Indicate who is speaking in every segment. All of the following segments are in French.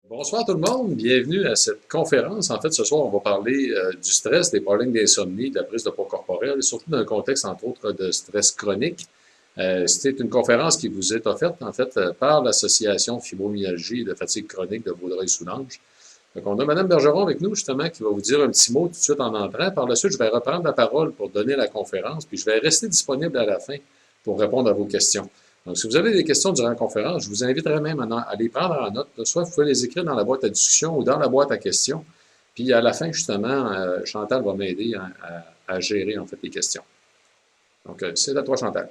Speaker 1: Bonsoir tout le monde, bienvenue à cette conférence. En fait, ce soir, on va parler du stress, des problèmes d'insomnie, de la prise de poids corporel, et surtout dans un contexte, entre autres, de stress chronique. C'est une conférence qui vous est offerte, en fait, par l'Association Fibromyalgie et de fatigue chronique de Vaudreuil-Soulanges. Donc, on a Mme Bergeron avec nous, justement, qui va vous dire un petit mot tout de suite en entrant. Par la suite, je vais reprendre la parole pour donner la conférence, puis je vais rester disponible à la fin pour répondre à vos questions. Donc, si vous avez des questions durant la conférence, je vous inviterai même à les prendre en note. Soit vous pouvez les écrire dans la boîte à discussion ou dans la boîte à questions. Puis à la fin, justement, Chantal va m'aider à gérer, en fait, les questions. Donc, c'est à toi, Chantal.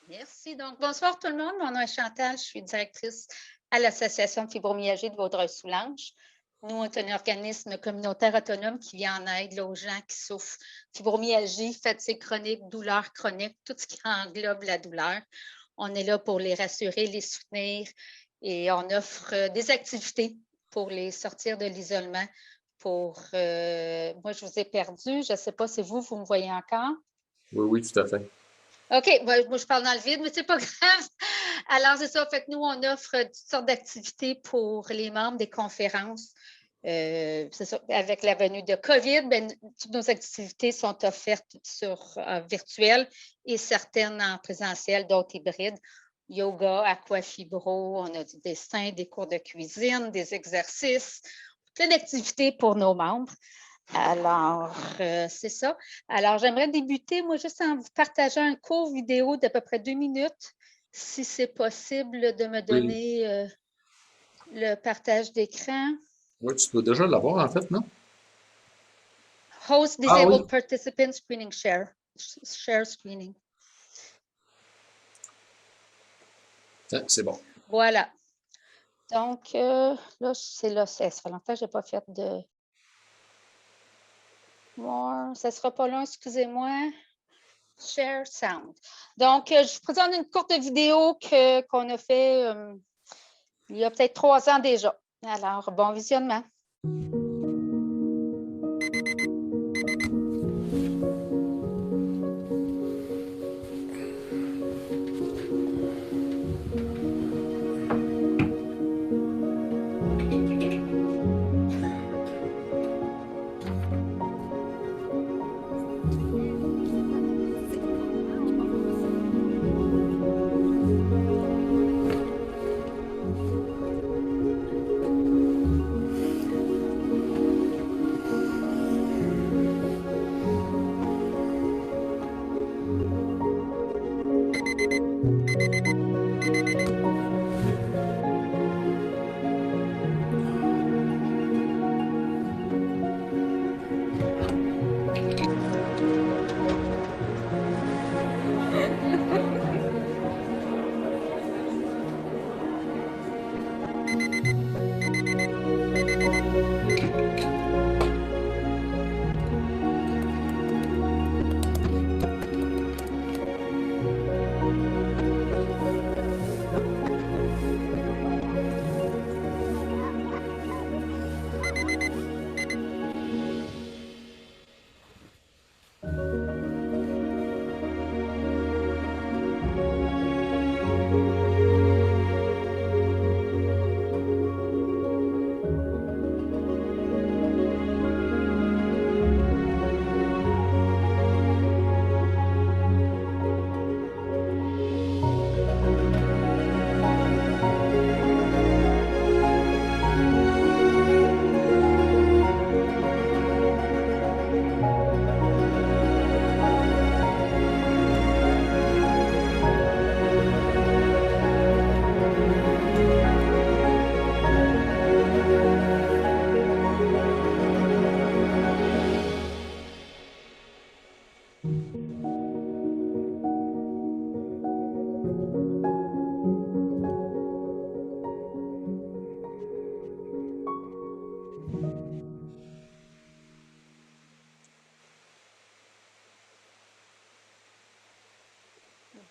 Speaker 2: Merci. Donc, bonsoir tout le monde. Mon nom est Chantal. Je suis directrice à l'Association Fibromyalgie de Vaudreuil-Soulanges. Nous, on est un organisme communautaire autonome qui vient en aide aux gens qui souffrent de fibromyalgie, fatigue chronique, douleur chronique, tout ce qui englobe la douleur. On est là pour les rassurer, les soutenir et on offre des activités pour les sortir de l'isolement. Moi, je vous ai perdu. Je ne sais pas si vous me voyez encore.
Speaker 1: Oui, oui, tout à fait.
Speaker 2: OK, moi je parle dans le vide, mais c'est pas grave. Alors, c'est ça. Fait que nous, on offre toutes sortes d'activités pour les membres des conférences. C'est ça. Avec la venue de COVID, toutes nos activités sont offertes virtuelles et certaines en présentiel, d'autres hybrides. Yoga, aquafibro, on a du dessin, des cours de cuisine, des exercices, plein d'activités pour nos membres. Alors, c'est ça. Alors, j'aimerais débuter, moi, juste en vous partageant un court vidéo d'à peu près 2 minutes, si c'est possible de me
Speaker 1: Oui,
Speaker 2: donner le partage d'écran.
Speaker 1: oui, tu dois déjà l'avoir, en fait, non?
Speaker 2: Host
Speaker 1: Ah oui,
Speaker 2: Disabled Participant Screening Share. Share Screening.
Speaker 1: C'est bon.
Speaker 2: Voilà. Donc, là, ça fait longtemps que je n'ai pas fait de... More. Ça ne sera pas long, excusez-moi. Share Sound. Donc, je vous présente une courte vidéo qu'on a fait il y a peut-être 3 ans déjà. Alors, bon visionnement.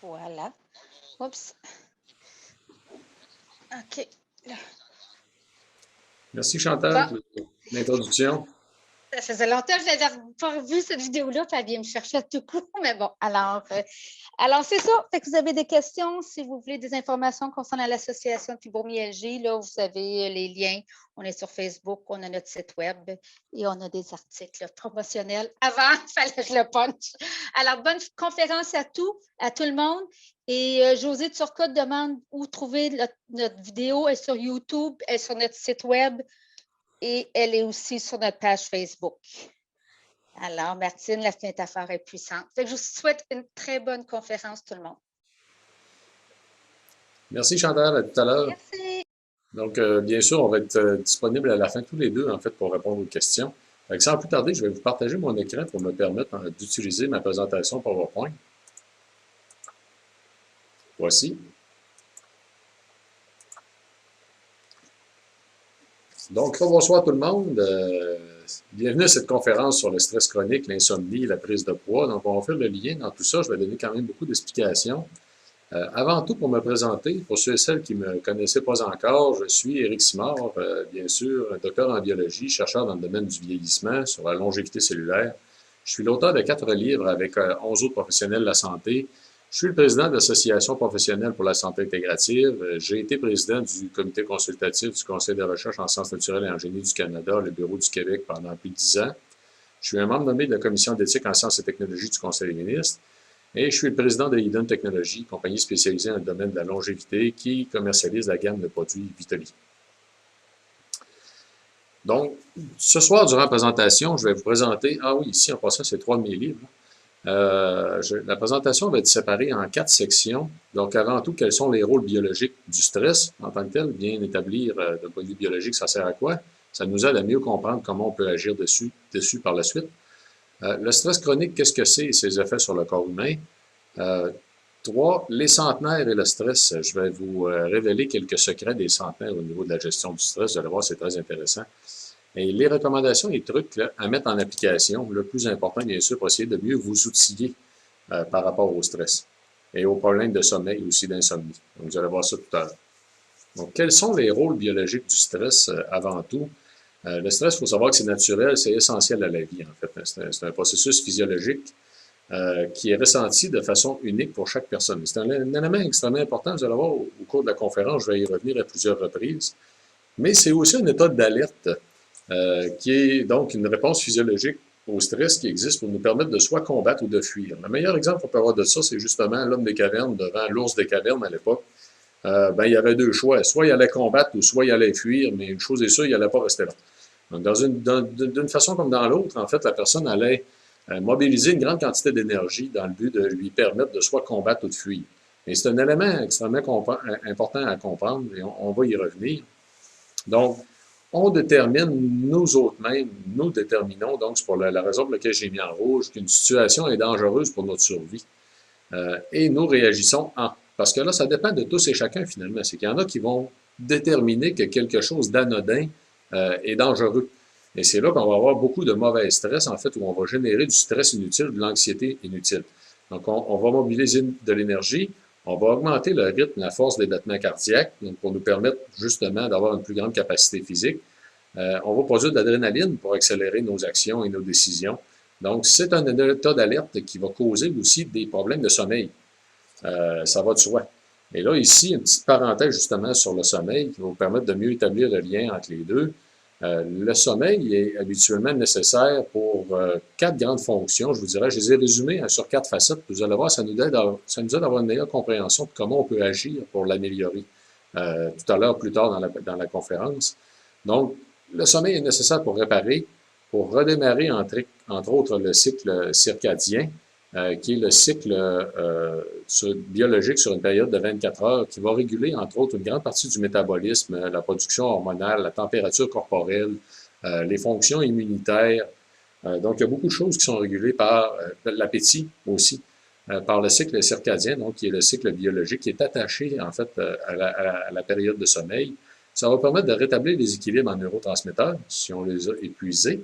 Speaker 2: Voilà. Oups. OK.
Speaker 1: Merci, Chantal,
Speaker 2: Bon.
Speaker 1: pour l'introduction.
Speaker 2: Ça faisait longtemps que je n'avais pas vu cette vidéo-là, puis elle vient me chercher à tout coup. Mais bon, alors c'est ça. Fait que vous avez des questions, si vous voulez des informations concernant l'association Fibromyalgie, là, vous avez les liens. On est sur Facebook, on a notre site web et on a des articles promotionnels. Avant, il fallait que je le punch. Alors, bonne conférence à tout le monde. Et Josée Turcotte demande où trouver notre vidéo. Elle est sur YouTube, elle est sur notre site web. Et elle est aussi sur notre page Facebook. Alors, Martine, la fenêtre à faire est puissante. Fait que je vous souhaite une très bonne conférence, tout le monde.
Speaker 1: Merci Chantal, à tout à l'heure.
Speaker 2: Merci.
Speaker 1: Donc, bien sûr, on va être disponible à la fin tous les deux, en fait, pour répondre aux questions. Fait que sans plus tarder, je vais vous partager mon écran pour me permettre d'utiliser ma présentation PowerPoint. Voici. Donc, bonsoir tout le monde. Bienvenue à cette conférence sur le stress chronique, l'insomnie, la prise de poids. Donc, on va faire le lien dans tout ça. Je vais donner quand même beaucoup d'explications. Avant tout, pour me présenter, pour ceux et celles qui ne me connaissaient pas encore, je suis Éric Simard, bien sûr, docteur en biologie, chercheur dans le domaine du vieillissement, sur la longévité cellulaire. Je suis l'auteur de 4 livres avec 11 autres professionnels de la santé. Je suis le président de l'Association professionnelle pour la santé intégrative. J'ai été président du comité consultatif du Conseil de recherche en sciences naturelles et en génie du Canada, le Bureau du Québec, pendant plus de 10 ans. Je suis un membre nommé de la Commission d'éthique en sciences et technologies du Conseil des ministres. Et je suis le président de Eden Technologies, compagnie spécialisée dans le domaine de la longévité qui commercialise la gamme de produits Vitali. Donc, ce soir, durant la présentation, je vais vous présenter, ici en passant, c'est 3 de mes livres. La présentation va être séparée en 4 sections. Donc, avant tout, quels sont les rôles biologiques du stress en tant que tel? Bien établir d'un point de vue biologique, ça sert à quoi? Ça nous aide à mieux comprendre comment on peut agir dessus par la suite. Le stress chronique, qu'est-ce que c'est et ses effets sur le corps humain? 3, les centenaires et le stress. Je vais vous révéler quelques secrets des centenaires au niveau de la gestion du stress. Vous allez voir, c'est très intéressant. Et les recommandations et trucs là, à mettre en application, le plus important, bien sûr, pour essayer de mieux vous outiller par rapport au stress et aux problèmes de sommeil aussi d'insomnie. Donc, vous allez voir ça tout à l'heure. Donc, quels sont les rôles biologiques du stress avant tout? Le stress, il faut savoir que c'est naturel, c'est essentiel à la vie, en fait. C'est un processus physiologique qui est ressenti de façon unique pour chaque personne. C'est un élément extrêmement important, vous allez voir au cours de la conférence, je vais y revenir à plusieurs reprises. Mais c'est aussi un état d'alerte qui est donc une réponse physiologique au stress qui existe pour nous permettre de soit combattre ou de fuir. Le meilleur exemple qu'on peut avoir de ça, c'est justement l'homme des cavernes devant l'ours des cavernes à l'époque. Il y avait 2 choix. Soit il allait combattre ou soit il allait fuir, mais une chose est sûre, il n'allait pas rester là. Donc, d'une façon comme dans l'autre, en fait, la personne allait mobiliser une grande quantité d'énergie dans le but de lui permettre de soit combattre ou de fuir. Et c'est un élément extrêmement important à comprendre et on va y revenir. Donc, on détermine, nous autres mêmes, nous déterminons, donc c'est pour la raison pour laquelle j'ai mis en rouge, qu'une situation est dangereuse pour notre survie. Et nous réagissons en. Parce que là, ça dépend de tous et chacun finalement. C'est qu'il y en a qui vont déterminer que quelque chose d'anodin est dangereux. Et c'est là qu'on va avoir beaucoup de mauvais stress, en fait, où on va générer du stress inutile, de l'anxiété inutile. Donc, on va mobiliser de l'énergie, on va augmenter le rythme, la force des battements cardiaques, donc pour nous permettre justement d'avoir une plus grande capacité physique. On va produire de l'adrénaline pour accélérer nos actions et nos décisions. Donc, c'est un état d'alerte qui va causer aussi des problèmes de sommeil. Ça va de soi. Et là, ici, une petite parenthèse justement sur le sommeil qui va vous permettre de mieux établir le lien entre les deux. Le sommeil est habituellement nécessaire pour 4 grandes fonctions, je vous dirais. Je les ai résumées sur 4 facettes. Vous allez voir, ça nous aide à avoir une meilleure compréhension de comment on peut agir pour l'améliorer tout à l'heure, plus tard dans la conférence. Donc, le sommeil est nécessaire pour réparer, pour redémarrer, entre autres, le cycle circadien, qui est le cycle biologique sur une période de 24 heures, qui va réguler, entre autres, une grande partie du métabolisme, la production hormonale, la température corporelle, les fonctions immunitaires. Donc, il y a beaucoup de choses qui sont régulées par l'appétit aussi, par le cycle circadien, donc qui est le cycle biologique, qui est attaché, en fait, à la période de sommeil. Ça va permettre de rétablir les équilibres en neurotransmetteurs, si on les a épuisés.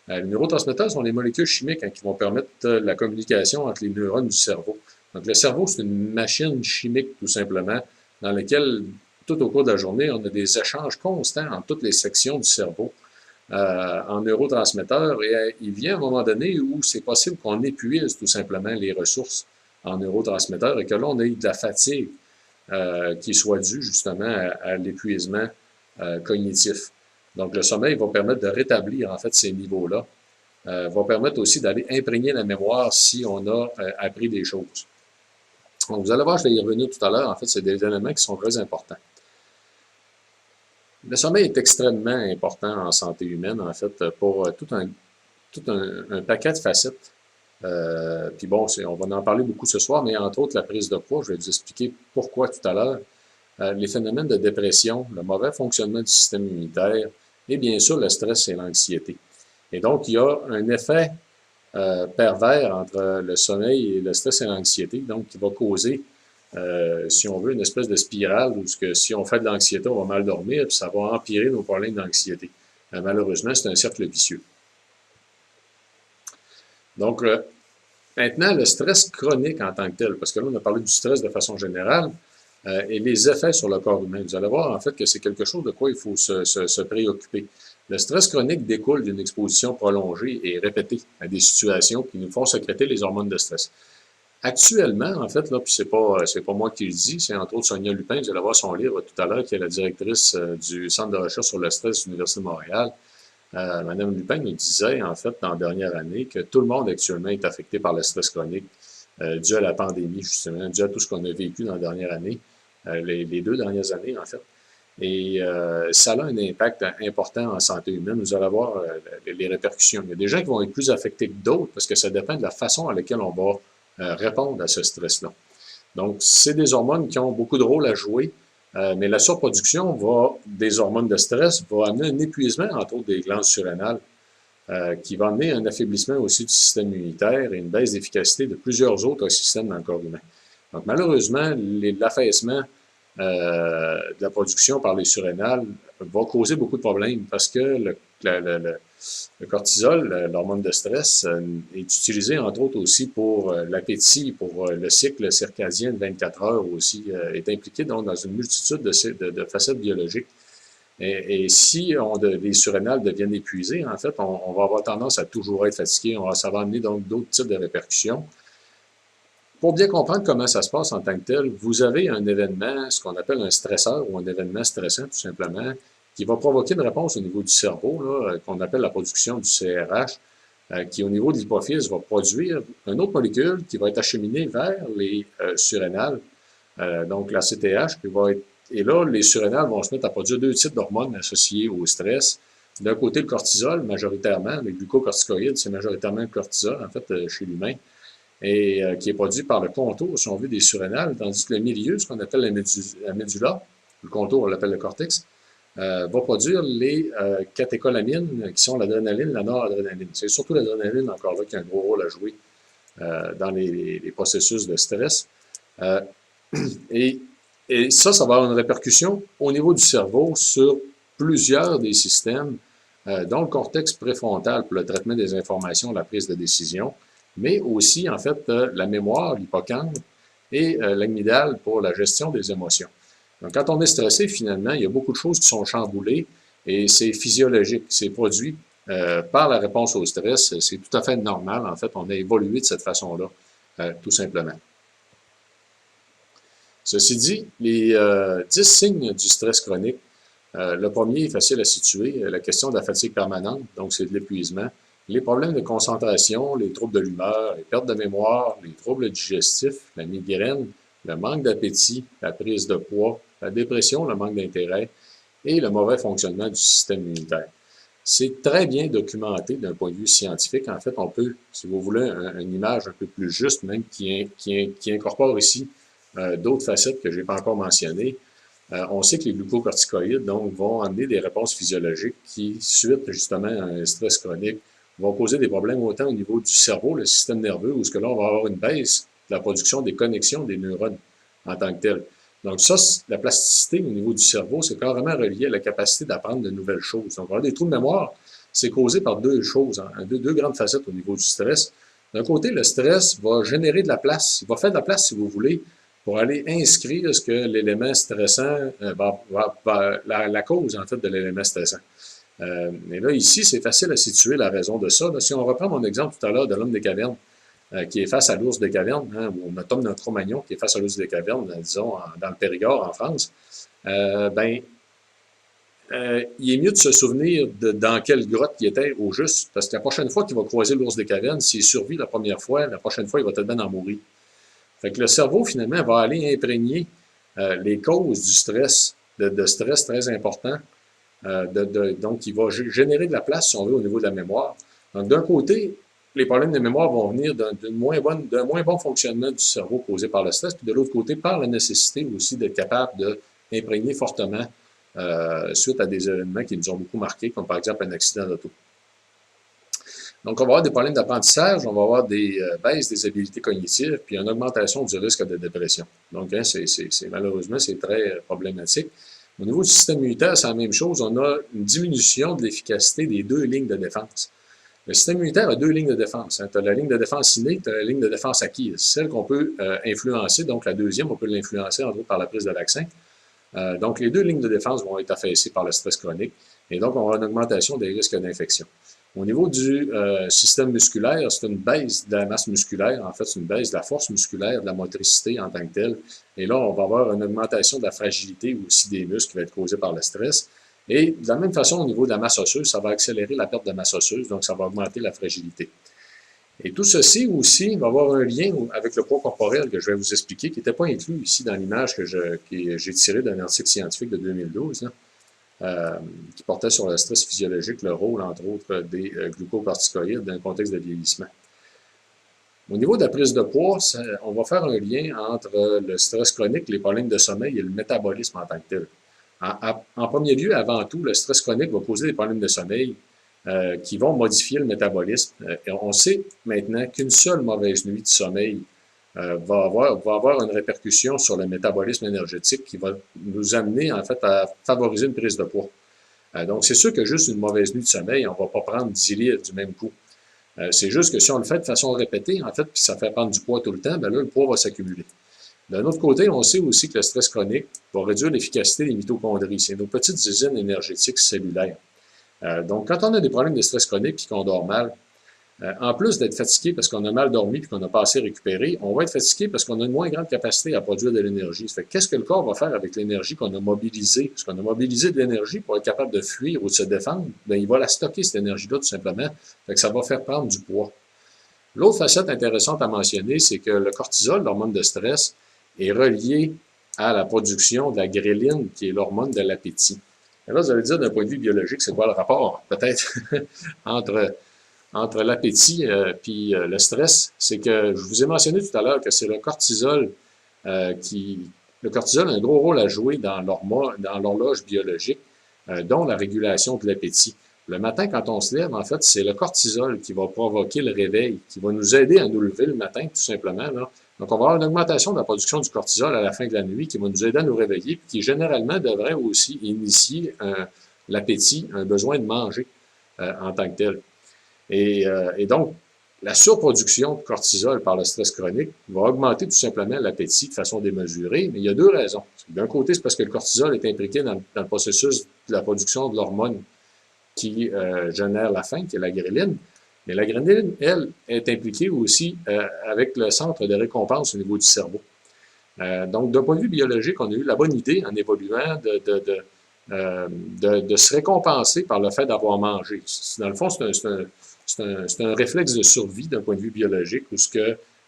Speaker 1: Les neurotransmetteurs sont les molécules chimiques qui vont permettre la communication entre les neurones du cerveau. Donc, le cerveau, c'est une machine chimique, tout simplement, dans laquelle, tout au cours de la journée, on a des échanges constants entre toutes les sections du cerveau. en neurotransmetteurs et il vient un moment donné où c'est possible qu'on épuise tout simplement les ressources en neurotransmetteurs et que là, on ait de la fatigue qui soit due justement à l'épuisement cognitif. Donc, le sommeil va permettre de rétablir en fait ces niveaux-là, va permettre aussi d'aller imprégner la mémoire si on a appris des choses. Donc, vous allez voir, je vais y revenir tout à l'heure, en fait, c'est des éléments qui sont très importants. Le sommeil est extrêmement important en santé humaine, en fait, pour tout un paquet de facettes. Puis bon, on va en parler beaucoup ce soir, mais entre autres, la prise de poids, je vais vous expliquer pourquoi tout à l'heure. Les phénomènes de dépression, le mauvais fonctionnement du système immunitaire et bien sûr le stress et l'anxiété. Et donc, il y a un effet pervers entre le sommeil et le stress et l'anxiété, donc qui va causer, si on veut, une espèce de spirale où si on fait de l'anxiété, on va mal dormir, puis ça va empirer nos problèmes d'anxiété. Malheureusement, c'est un cercle vicieux. Donc, maintenant, le stress chronique en tant que tel, parce que là, on a parlé du stress de façon générale, et les effets sur le corps humain. Vous allez voir, en fait, que c'est quelque chose de quoi il faut se préoccuper. Le stress chronique découle d'une exposition prolongée et répétée à des situations qui nous font sécréter les hormones de stress. Actuellement, en fait, là, puis c'est pas moi qui le dis, c'est entre autres Sonia Lupin, vous allez voir son livre tout à l'heure, qui est la directrice du Centre de recherche sur le stress de l'Université de Montréal. Madame Lupin nous disait, en fait, dans la dernière année, que tout le monde actuellement est affecté par le stress chronique, dû à la pandémie, justement, dû à tout ce qu'on a vécu dans la dernière année, les 2 dernières années, en fait. Et ça a un impact important en santé humaine. Vous allez voir les répercussions. Il y a des gens qui vont être plus affectés que d'autres parce que ça dépend de la façon à laquelle on va répondre à ce stress-là. Donc, c'est des hormones qui ont beaucoup de rôle à jouer, mais la surproduction des hormones de stress va amener un épuisement, entre autres, des glandes surrénales, qui va amener un affaiblissement aussi du système immunitaire et une baisse d'efficacité de plusieurs autres systèmes dans le corps humain. Donc, malheureusement, l'affaissement de la production par les surrénales va causer beaucoup de problèmes parce que le cortisol, l'hormone de stress, est utilisé entre autres aussi pour l'appétit, pour le cycle circadien de 24 heures aussi, est impliqué donc dans une multitude de facettes biologiques. Et si les surrénales deviennent épuisées, en fait, on va avoir tendance à toujours être fatigué. Ça va amener donc d'autres types de répercussions. Pour bien comprendre comment ça se passe en tant que tel, vous avez un événement, ce qu'on appelle un stresseur ou un événement stressant tout simplement, qui va provoquer une réponse au niveau du cerveau, qu'on appelle la production du CRH, qui au niveau de l'hypophyse va produire une autre molécule qui va être acheminée vers les surrénales, donc la CTH, et là, les surrénales vont se mettre à produire 2 types d'hormones associées au stress. D'un côté, le cortisol, majoritairement, le glucocorticoïde, c'est majoritairement le cortisol, en fait, chez l'humain, et qui est produit par le contour, si on veut, des surrénales, tandis que le milieu, ce qu'on appelle la médula, le contour, on l'appelle le cortex, va produire les catécholamines, qui sont l'adrénaline, la noradrénaline. C'est surtout l'adrénaline, encore là, qui a un gros rôle à jouer dans les processus de stress. Et ça va avoir une répercussion au niveau du cerveau sur plusieurs des systèmes, dont le cortex préfrontal pour le traitement des informations, la prise de décision, mais aussi, en fait, la mémoire, l'hippocampe et l'amygdale pour la gestion des émotions. Donc, quand on est stressé, finalement, il y a beaucoup de choses qui sont chamboulées et c'est physiologique. C'est produit par la réponse au stress. C'est tout à fait normal. En fait, on a évolué de cette façon-là, tout simplement. Ceci dit, les 10 signes du stress chronique, le premier est facile à situer, la question de la fatigue permanente, donc c'est de l'épuisement, les problèmes de concentration, les troubles de l'humeur, les pertes de mémoire, les troubles digestifs, la migraine, le manque d'appétit, la prise de poids, la dépression, le manque d'intérêt et le mauvais fonctionnement du système immunitaire. C'est très bien documenté d'un point de vue scientifique. En fait, on peut, si vous voulez, une image un peu plus juste, même qui incorpore ici d'autres facettes que je n'ai pas encore mentionnées. On sait que les glucocorticoïdes donc, vont amener des réponses physiologiques qui, suite justement à un stress chronique, vont causer des problèmes autant au niveau du cerveau, le système nerveux, où là, on va avoir une baisse de la production des connexions des neurones en tant que telles. Donc ça, la plasticité au niveau du cerveau, c'est carrément relié à la capacité d'apprendre de nouvelles choses. Donc, avoir des trous de mémoire, c'est causé par deux choses, deux grandes facettes au niveau du stress. D'un côté, le stress va générer de la place, il va faire de la place, si vous voulez, pour aller inscrire ce que l'élément stressant la cause, en fait, de l'élément stressant. Et là, ici, c'est facile à situer la raison de ça. Là, si on reprend mon exemple tout à l'heure de l'homme des cavernes, qui est face à l'ours des cavernes, hein, ou Tom d'un Cro-Magnon qui est face à l'ours des cavernes, disons, dans le Périgord, en France, il est mieux de se souvenir de dans quelle grotte il était au juste, parce que la prochaine fois qu'il va croiser l'ours des cavernes, s'il survit la première fois, la prochaine fois, il va peut-être bien en mourir. Fait que le cerveau, finalement, va aller imprégner les causes du stress, de stress très important. Donc, il va générer de la place, si on veut, au niveau de la mémoire. Donc, d'un côté, les problèmes de mémoire vont venir d'un moins bon fonctionnement du cerveau causé par le stress, puis de l'autre côté, par la nécessité aussi d'être capable d'imprégner fortement suite à des événements qui nous ont beaucoup marqués, comme par exemple un accident d'auto. Donc, on va avoir des problèmes d'apprentissage, on va avoir des baisses des habiletés cognitives, puis une augmentation du risque de dépression. Donc, hein, malheureusement, c'est très problématique. Au niveau du système immunitaire, c'est la même chose. On a une diminution de l'efficacité des deux lignes de défense. Le système immunitaire a deux lignes de défense. Hein. Tu as la ligne de défense innée, tu as la ligne de défense acquise. Celle qu'on peut influencer, donc la deuxième, on peut l'influencer, entre autres, par la prise de vaccin. Donc, les deux lignes de défense vont être affaissées par le stress chronique. Et donc, on va avoir une augmentation des risques d'infection. Au niveau du système musculaire, c'est une baisse de la masse musculaire. En fait, c'est une baisse de la force musculaire, de la motricité en tant que telle. Et là, on va avoir une augmentation de la fragilité aussi des muscles qui va être causée par le stress. Et de la même façon, au niveau de la masse osseuse, ça va accélérer la perte de masse osseuse, donc ça va augmenter la fragilité. Et tout ceci aussi va avoir un lien avec le poids corporel que je vais vous expliquer, qui n'était pas inclus ici dans l'image que j'ai tirée d'un article scientifique de 2012. Là. Qui portait sur le stress physiologique, le rôle, entre autres, des glucocorticoïdes dans le contexte de vieillissement. Au niveau de la prise de poids, on va faire un lien entre le stress chronique, les problèmes de sommeil et le métabolisme en tant que tel. En premier lieu, avant tout, le stress chronique va causer des problèmes de sommeil qui vont modifier le métabolisme. Et on sait maintenant qu'une seule mauvaise nuit de sommeil va avoir une répercussion sur le métabolisme énergétique qui va nous amener, en fait, à favoriser une prise de poids. Donc, c'est sûr que juste une mauvaise nuit de sommeil, on ne va pas prendre 10 livres du même coup. C'est juste que si on le fait de façon répétée, en fait, puis ça fait prendre du poids tout le temps, bien là, le poids va s'accumuler. D'un autre côté, on sait aussi que le stress chronique va réduire l'efficacité des mitochondries. C'est nos petites usines énergétiques cellulaires. Donc, quand on a des problèmes de stress chronique et qu'on dort mal, en plus d'être fatigué parce qu'on a mal dormi et qu'on n'a pas assez récupéré, on va être fatigué parce qu'on a une moins grande capacité à produire de l'énergie. Ça fait qu'est-ce que le corps va faire avec l'énergie qu'on a mobilisée? Parce qu'on a mobilisé de l'énergie pour être capable de fuir ou de se défendre, bien, il va la stocker, cette énergie-là, tout simplement. Fait que ça va faire prendre du poids. L'autre facette intéressante à mentionner, c'est que le cortisol, l'hormone de stress, est relié à la production de la gréline, qui est l'hormone de l'appétit. Et là, vous allez dire, d'un point de vue biologique, c'est quoi le rapport, peut-être, entre l'appétit et le stress? C'est que je vous ai mentionné tout à l'heure que c'est le cortisol Le cortisol a un gros rôle à jouer dans l'horloge biologique, dont la régulation de l'appétit. Le matin, quand on se lève, en fait, c'est le cortisol qui va provoquer le réveil, qui va nous aider à nous lever le matin, tout simplement. Là. Donc, on va avoir une augmentation de la production du cortisol à la fin de la nuit qui va nous aider à nous réveiller, puis qui généralement devrait aussi initier l'appétit, un besoin de manger en tant que tel. Et donc, la surproduction de cortisol par le stress chronique va augmenter tout simplement l'appétit de façon démesurée, mais il y a deux raisons. D'un côté, c'est parce que le cortisol est impliqué dans le processus de la production de l'hormone qui génère la faim, qui est la gréline. Mais la gréline, elle, est impliquée aussi avec le centre de récompense au niveau du cerveau. Donc, d'un point de vue biologique, on a eu la bonne idée, en évoluant, de se récompenser par le fait d'avoir mangé. Dans le fond, c'est un réflexe de survie d'un point de vue biologique où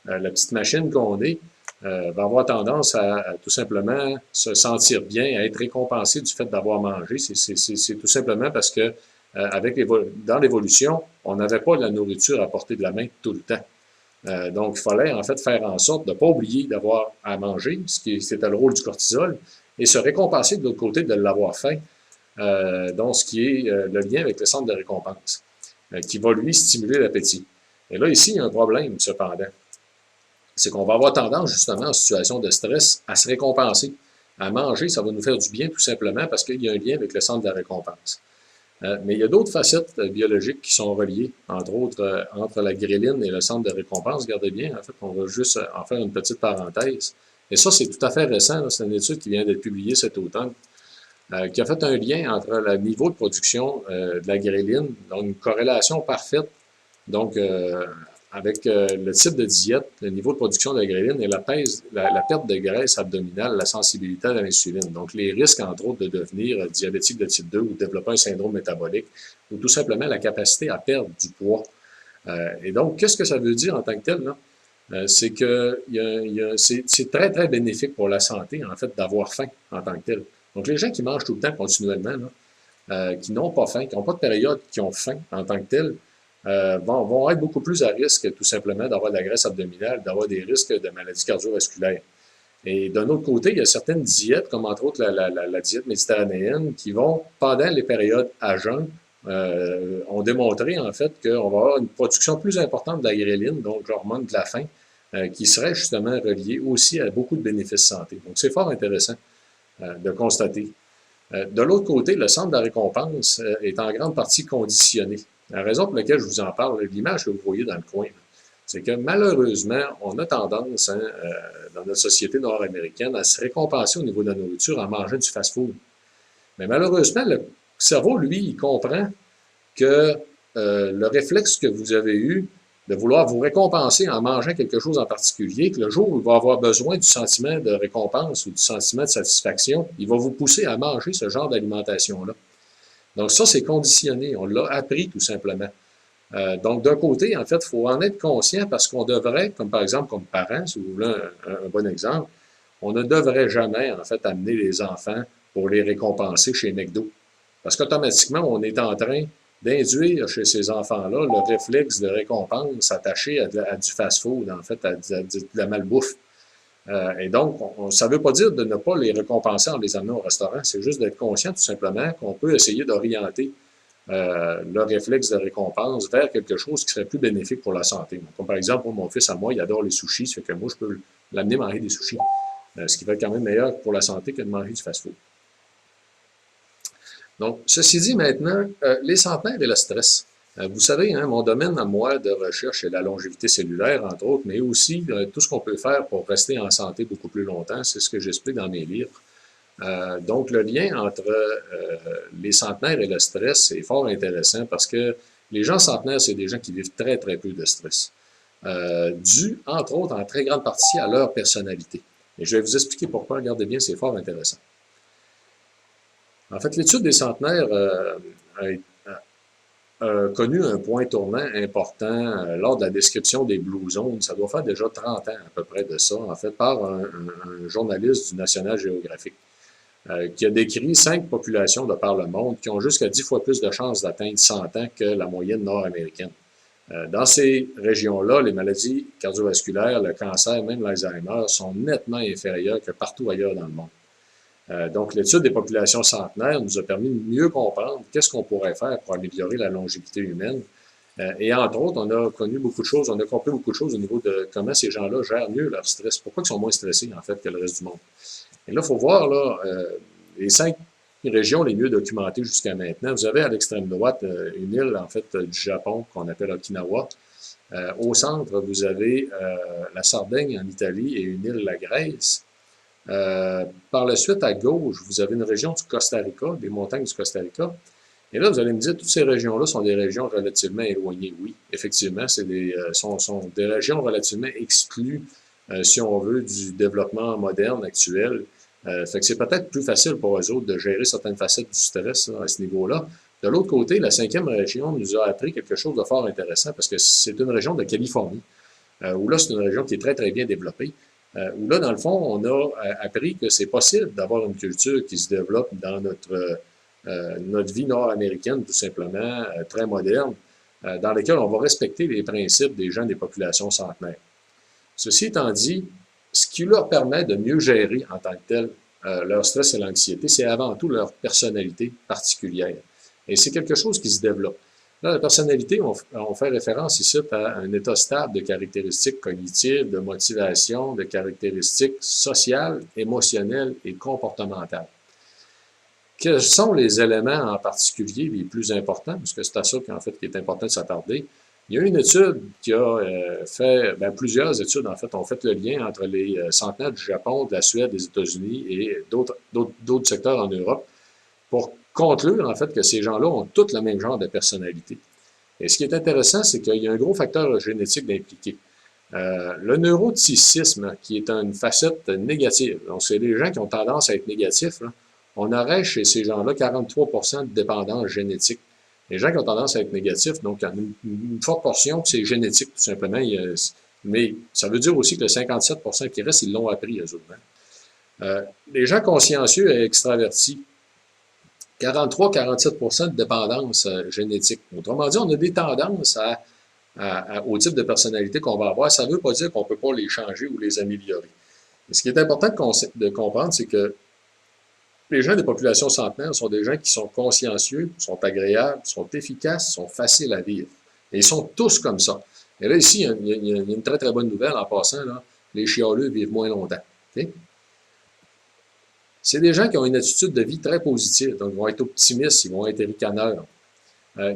Speaker 1: la petite machine qu'on est va avoir tendance à tout simplement se sentir bien, à être récompensé du fait d'avoir mangé. C'est tout simplement parce que dans l'évolution, on n'avait pas de la nourriture à portée de la main tout le temps. Donc, il fallait en fait faire en sorte de ne pas oublier d'avoir à manger, c'était le rôle du cortisol, et se récompenser de l'autre côté de l'avoir faim, donc ce qui est le lien avec le centre de récompense, qui va lui stimuler l'appétit. Et là, ici, il y a un problème, cependant. C'est qu'on va avoir tendance, justement, en situation de stress, à se récompenser. À manger, ça va nous faire du bien, tout simplement, parce qu'il y a un lien avec le centre de la récompense. Mais il y a d'autres facettes biologiques qui sont reliées, entre autres, entre la gréline et le centre de récompense. Regardez bien, en fait, on va juste en faire une petite parenthèse. Et ça, c'est tout à fait récent. C'est une étude qui vient d'être publiée cet automne. qui a fait un lien entre le niveau de production de la gréline, donc une corrélation parfaite, donc avec le type de diète, le niveau de production de la gréline et la perte de graisse abdominale, la sensibilité à l'insuline. Donc les risques, entre autres, de devenir diabétique de type 2 ou de développer un syndrome métabolique, ou tout simplement la capacité à perdre du poids. Et donc, qu'est-ce que ça veut dire en tant que tel, là? C'est que c'est très, très bénéfique pour la santé, en fait, d'avoir faim en tant que tel. Donc, les gens qui mangent tout le temps continuellement, là, qui n'ont pas faim, qui n'ont pas de période, qui ont faim en tant que tel, vont être beaucoup plus à risque, tout simplement, d'avoir de la graisse abdominale, d'avoir des risques de maladies cardiovasculaires. Et d'un autre côté, il y a certaines diètes, comme entre autres la diète méditerranéenne, qui vont, pendant les périodes à jeûne, ont démontré en fait qu'on va avoir une production plus importante de la gréline, donc l'hormone de la faim, qui serait justement reliée aussi à beaucoup de bénéfices santé. Donc c'est fort intéressant de constater. De l'autre côté, le centre de la récompense est en grande partie conditionné. La raison pour laquelle je vous en parle, l'image que vous voyez dans le coin, c'est que malheureusement, on a tendance, dans notre société nord-américaine, à se récompenser au niveau de la nourriture en mangeant du fast-food. Mais malheureusement, le cerveau, lui, il comprend que le réflexe que vous avez eu de vouloir vous récompenser en mangeant quelque chose en particulier, que le jour où il va avoir besoin du sentiment de récompense ou du sentiment de satisfaction, il va vous pousser à manger ce genre d'alimentation-là. Donc ça, c'est conditionné. On l'a appris tout simplement. Donc, d'un côté, en fait, il faut en être conscient parce qu'on devrait, comme par exemple, comme parents, si vous voulez un bon exemple, on ne devrait jamais, en fait, amener les enfants pour les récompenser chez McDo. Parce qu'automatiquement, on est en train d'induire chez ces enfants-là le réflexe de récompense attaché à du fast-food, en fait, à de la malbouffe. Et donc, ça ne veut pas dire de ne pas les récompenser en les amenant au restaurant, c'est juste d'être conscient tout simplement qu'on peut essayer d'orienter le réflexe de récompense vers quelque chose qui serait plus bénéfique pour la santé. Comme par exemple, mon fils à moi, il adore les sushis, ça fait que moi, je peux l'amener manger des sushis, ce qui va être quand même meilleur pour la santé que de manger du fast-food. Donc, ceci dit maintenant, les centenaires et le stress. Vous savez, hein, mon domaine à moi de recherche est la longévité cellulaire, entre autres, mais aussi tout ce qu'on peut faire pour rester en santé beaucoup plus longtemps. C'est ce que j'explique dans mes livres. Donc, le lien entre les centenaires et le stress est fort intéressant parce que les gens centenaires, c'est des gens qui vivent très, très peu de stress, dû, entre autres, en très grande partie à leur personnalité. Et je vais vous expliquer pourquoi. Regardez bien, c'est fort intéressant. En fait, l'étude des centenaires a connu un point tournant important lors de la description des Blue Zones. Ça doit faire déjà 30 ans à peu près de ça, en fait, par un journaliste du National Geographic, qui a décrit 5 populations de par le monde qui ont jusqu'à 10 fois plus de chances d'atteindre 100 ans que la moyenne nord-américaine. Dans ces régions-là, les maladies cardiovasculaires, le cancer, même l'Alzheimer, sont nettement inférieures que partout ailleurs dans le monde. Donc, l'étude des populations centenaires nous a permis de mieux comprendre qu'est-ce qu'on pourrait faire pour améliorer la longévité humaine. Et entre autres, on a connu beaucoup de choses, on a compris beaucoup de choses au niveau de comment ces gens-là gèrent mieux leur stress. Pourquoi ils sont moins stressés, en fait, que le reste du monde. Et là, il faut voir, là, les 5 régions les mieux documentées jusqu'à maintenant. Vous avez à l'extrême droite une île, en fait, du Japon, qu'on appelle Okinawa. Au centre, vous avez la Sardaigne en Italie et une île, la Grèce. Par la suite, à gauche, vous avez une région du Costa Rica, des montagnes du Costa Rica. Et là, vous allez me dire, toutes ces régions-là sont des régions relativement éloignées. Oui, effectivement, sont des régions relativement exclues, si on veut, du développement moderne actuel. Fait que c'est peut-être plus facile pour eux autres de gérer certaines facettes du stress là, à ce niveau-là. De l'autre côté, la 5e région nous a appris quelque chose de fort intéressant parce que c'est une région de Californie, où là, c'est une région qui est très, très bien développée. Où là, dans le fond, on a appris que c'est possible d'avoir une culture qui se développe dans notre vie nord-américaine, tout simplement, très moderne, dans laquelle on va respecter les principes des gens des populations centenaires. Ceci étant dit, ce qui leur permet de mieux gérer en tant que tel leur stress et l'anxiété, c'est avant tout leur personnalité particulière. Et c'est quelque chose qui se développe. Là, la personnalité, on fait référence ici à un état stable de caractéristiques cognitives, de motivation, de caractéristiques sociales, émotionnelles et comportementales. Quels sont les éléments en particulier les plus importants? Parce que c'est à ça qu'en fait, qui est important de s'attarder. Il y a une étude qui a plusieurs études, en fait, ont fait le lien entre les centenaires du Japon, de la Suède, des États-Unis et d'autres secteurs en Europe. pour conclure, en fait, que ces gens-là ont tous le même genre de personnalité. Et ce qui est intéressant, c'est qu'il y a un gros facteur génétique d'impliqué. Le neuroticisme, qui est une facette négative, donc c'est les gens qui ont tendance à être négatifs, là, on aurait chez ces gens-là 43% de dépendance génétique. Les gens qui ont tendance à être négatifs, donc une forte portion, c'est génétique, tout simplement. Mais ça veut dire aussi que le 57% qui reste, ils l'ont appris, eux autres. Les gens consciencieux et extravertis, 43-47% de dépendance génétique. Autrement dit, on a des tendances au type de personnalité qu'on va avoir. Ça ne veut pas dire qu'on ne peut pas les changer ou les améliorer. Mais ce qui est important de comprendre, c'est que les gens des populations centenaires sont des gens qui sont consciencieux, sont agréables, sont efficaces, sont faciles à vivre. Et ils sont tous comme ça. Et là, ici, il y a une très, très bonne nouvelle en passant. Là, les chialeux vivent moins longtemps. Okay? C'est des gens qui ont une attitude de vie très positive. Donc, ils vont être optimistes, ils vont être ricaneurs,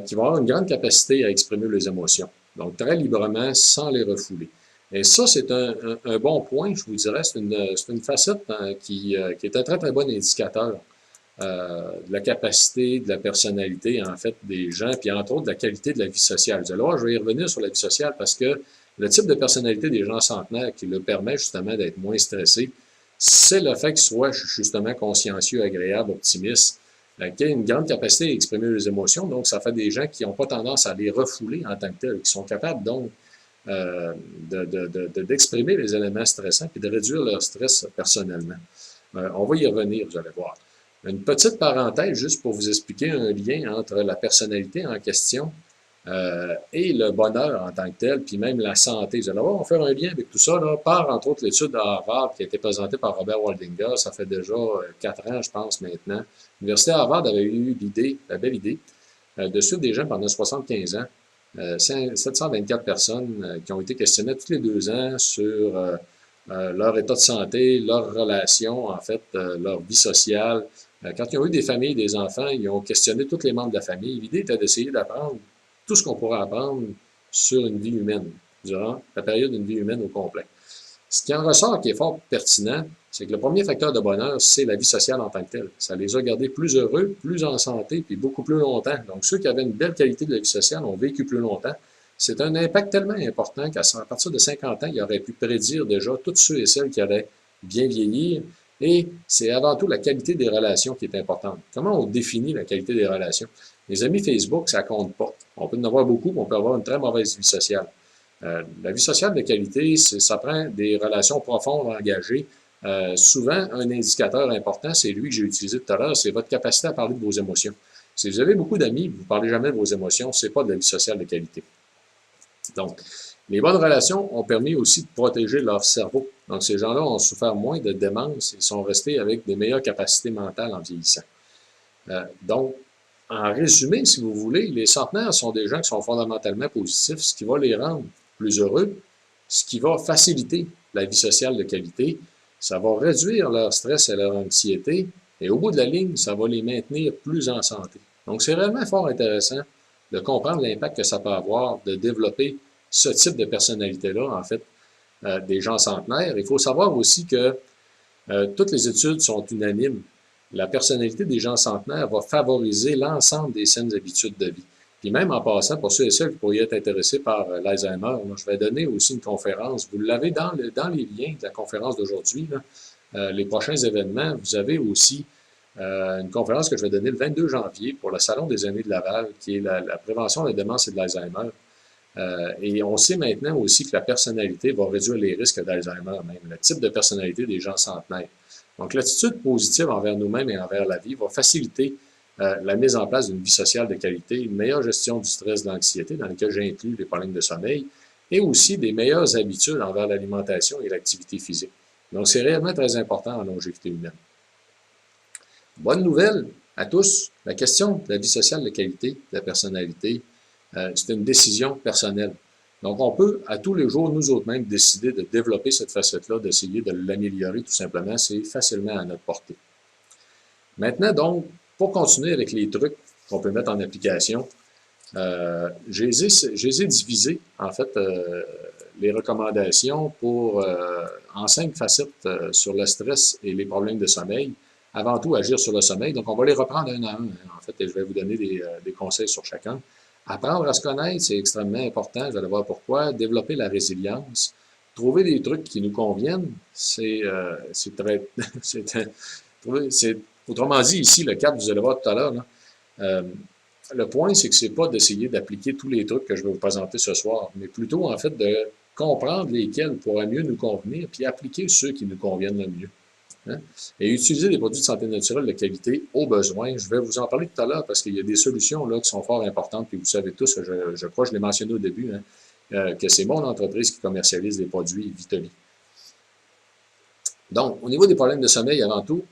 Speaker 1: qui vont avoir une grande capacité à exprimer leurs émotions. Donc, très librement, sans les refouler. Et ça, c'est un bon point, je vous dirais. C'est une facette qui est un très, très bon indicateur de la capacité, de la personnalité, en fait, des gens, puis entre autres, de la qualité de la vie sociale. Vous allez voir, je vais y revenir sur la vie sociale parce que le type de personnalité des gens centenaires qui leur permet justement d'être moins stressés, c'est le fait qu'ils soient justement consciencieux, agréables, optimistes, qui a une grande capacité à exprimer leurs émotions. Donc, ça fait des gens qui n'ont pas tendance à les refouler en tant que tels, qui sont capables donc d'exprimer les éléments stressants et de réduire leur stress personnellement. On va y revenir, vous allez voir. Une petite parenthèse, juste pour vous expliquer un lien entre la personnalité en question et le bonheur en tant que tel, puis même la santé. Vous allez voir, on va faire un lien avec tout ça, là, par entre autres l'étude à Harvard qui a été présentée par Robert Waldinger, ça fait déjà 4 ans, je pense, maintenant. L'Université Harvard avait eu l'idée, la belle idée, de suivre des gens pendant 75 ans, 724 personnes qui ont été questionnées tous les 2 ans sur leur état de santé, leurs relations, en fait, leur vie sociale. Quand ils ont eu des familles, des enfants, ils ont questionné tous les membres de la famille. L'idée était d'essayer d'apprendre tout ce qu'on pourrait apprendre sur une vie humaine, durant la période d'une vie humaine au complet. Ce qui en ressort, qui est fort pertinent, c'est que le premier facteur de bonheur, c'est la vie sociale en tant que telle. Ça les a gardés plus heureux, plus en santé, puis beaucoup plus longtemps. Donc, ceux qui avaient une belle qualité de la vie sociale ont vécu plus longtemps. C'est un impact tellement important qu'à partir de 50 ans, il aurait pu prédire déjà tous ceux et celles qui allaient bien vieillir. Et c'est avant tout la qualité des relations qui est importante. Comment on définit la qualité des relations? Les amis Facebook, ça compte pas. On peut en avoir beaucoup, mais on peut avoir une très mauvaise vie sociale. La vie sociale de qualité, ça prend des relations profondes, engagées. Souvent, un indicateur important, c'est lui que j'ai utilisé tout à l'heure, c'est votre capacité à parler de vos émotions. Si vous avez beaucoup d'amis, vous ne parlez jamais de vos émotions, ce n'est pas de la vie sociale de qualité. Donc, les bonnes relations ont permis aussi de protéger leur cerveau. Donc, ces gens-là ont souffert moins de démence et sont restés avec des meilleures capacités mentales en vieillissant. Donc, en résumé, si vous voulez, les centenaires sont des gens qui sont fondamentalement positifs, ce qui va les rendre plus heureux, ce qui va faciliter la vie sociale de qualité, ça va réduire leur stress et leur anxiété, et au bout de la ligne, ça va les maintenir plus en santé. Donc, c'est réellement fort intéressant de comprendre l'impact que ça peut avoir de développer ce type de personnalité-là, en fait, des gens centenaires. Il faut savoir aussi que toutes les études sont unanimes. La personnalité des gens centenaires va favoriser l'ensemble des saines habitudes de vie. Puis même en passant, pour ceux et celles qui pourraient être intéressés par l'Alzheimer, je vais donner aussi une conférence. Vous l'avez dans les liens de la conférence d'aujourd'hui, les prochains événements. Vous avez aussi une conférence que je vais donner le 22 janvier pour le Salon des aînés de Laval, qui est la prévention de la démence et de l'Alzheimer. Et on sait maintenant aussi que la personnalité va réduire les risques d'Alzheimer même, le type de personnalité des gens centenaires. Donc, l'attitude positive envers nous-mêmes et envers la vie va faciliter la mise en place d'une vie sociale de qualité, une meilleure gestion du stress, de l'anxiété, dans laquelle j'inclus les problèmes de sommeil, et aussi des meilleures habitudes envers l'alimentation et l'activité physique. Donc, c'est réellement très important en longévité humaine. Bonne nouvelle à tous, la question de la vie sociale de qualité, de la personnalité, c'est une décision personnelle. Donc, on peut, à tous les jours, nous autres mêmes, décider de développer cette facette-là, d'essayer de l'améliorer tout simplement. C'est facilement à notre portée. Maintenant, donc, pour continuer avec les trucs qu'on peut mettre en application, je les ai divisés, en fait, les recommandations en 5 facettes sur le stress et les problèmes de sommeil. avant tout, agir sur le sommeil. Donc, on va les reprendre un à un, hein, en fait, et je vais vous donner des conseils sur chacun. Apprendre à se connaître, c'est extrêmement important, vous allez voir pourquoi. Développer la résilience. Trouver des trucs qui nous conviennent, c'est très... autrement dit, ici, le cadre, vous allez voir tout à l'heure, le point, c'est que c'est pas d'essayer d'appliquer tous les trucs que je vais vous présenter ce soir, mais plutôt, en fait, de comprendre lesquels pourraient mieux nous convenir, puis appliquer ceux qui nous conviennent le mieux. Hein? Et utiliser des produits de santé naturelle de qualité au besoin. Je vais vous en parler tout à l'heure parce qu'il y a des solutions là qui sont fort importantes, puis vous savez tous, je crois que je l'ai mentionné au début, hein, que c'est mon entreprise qui commercialise des produits Vitali. Donc, au niveau des problèmes de sommeil, avant tout,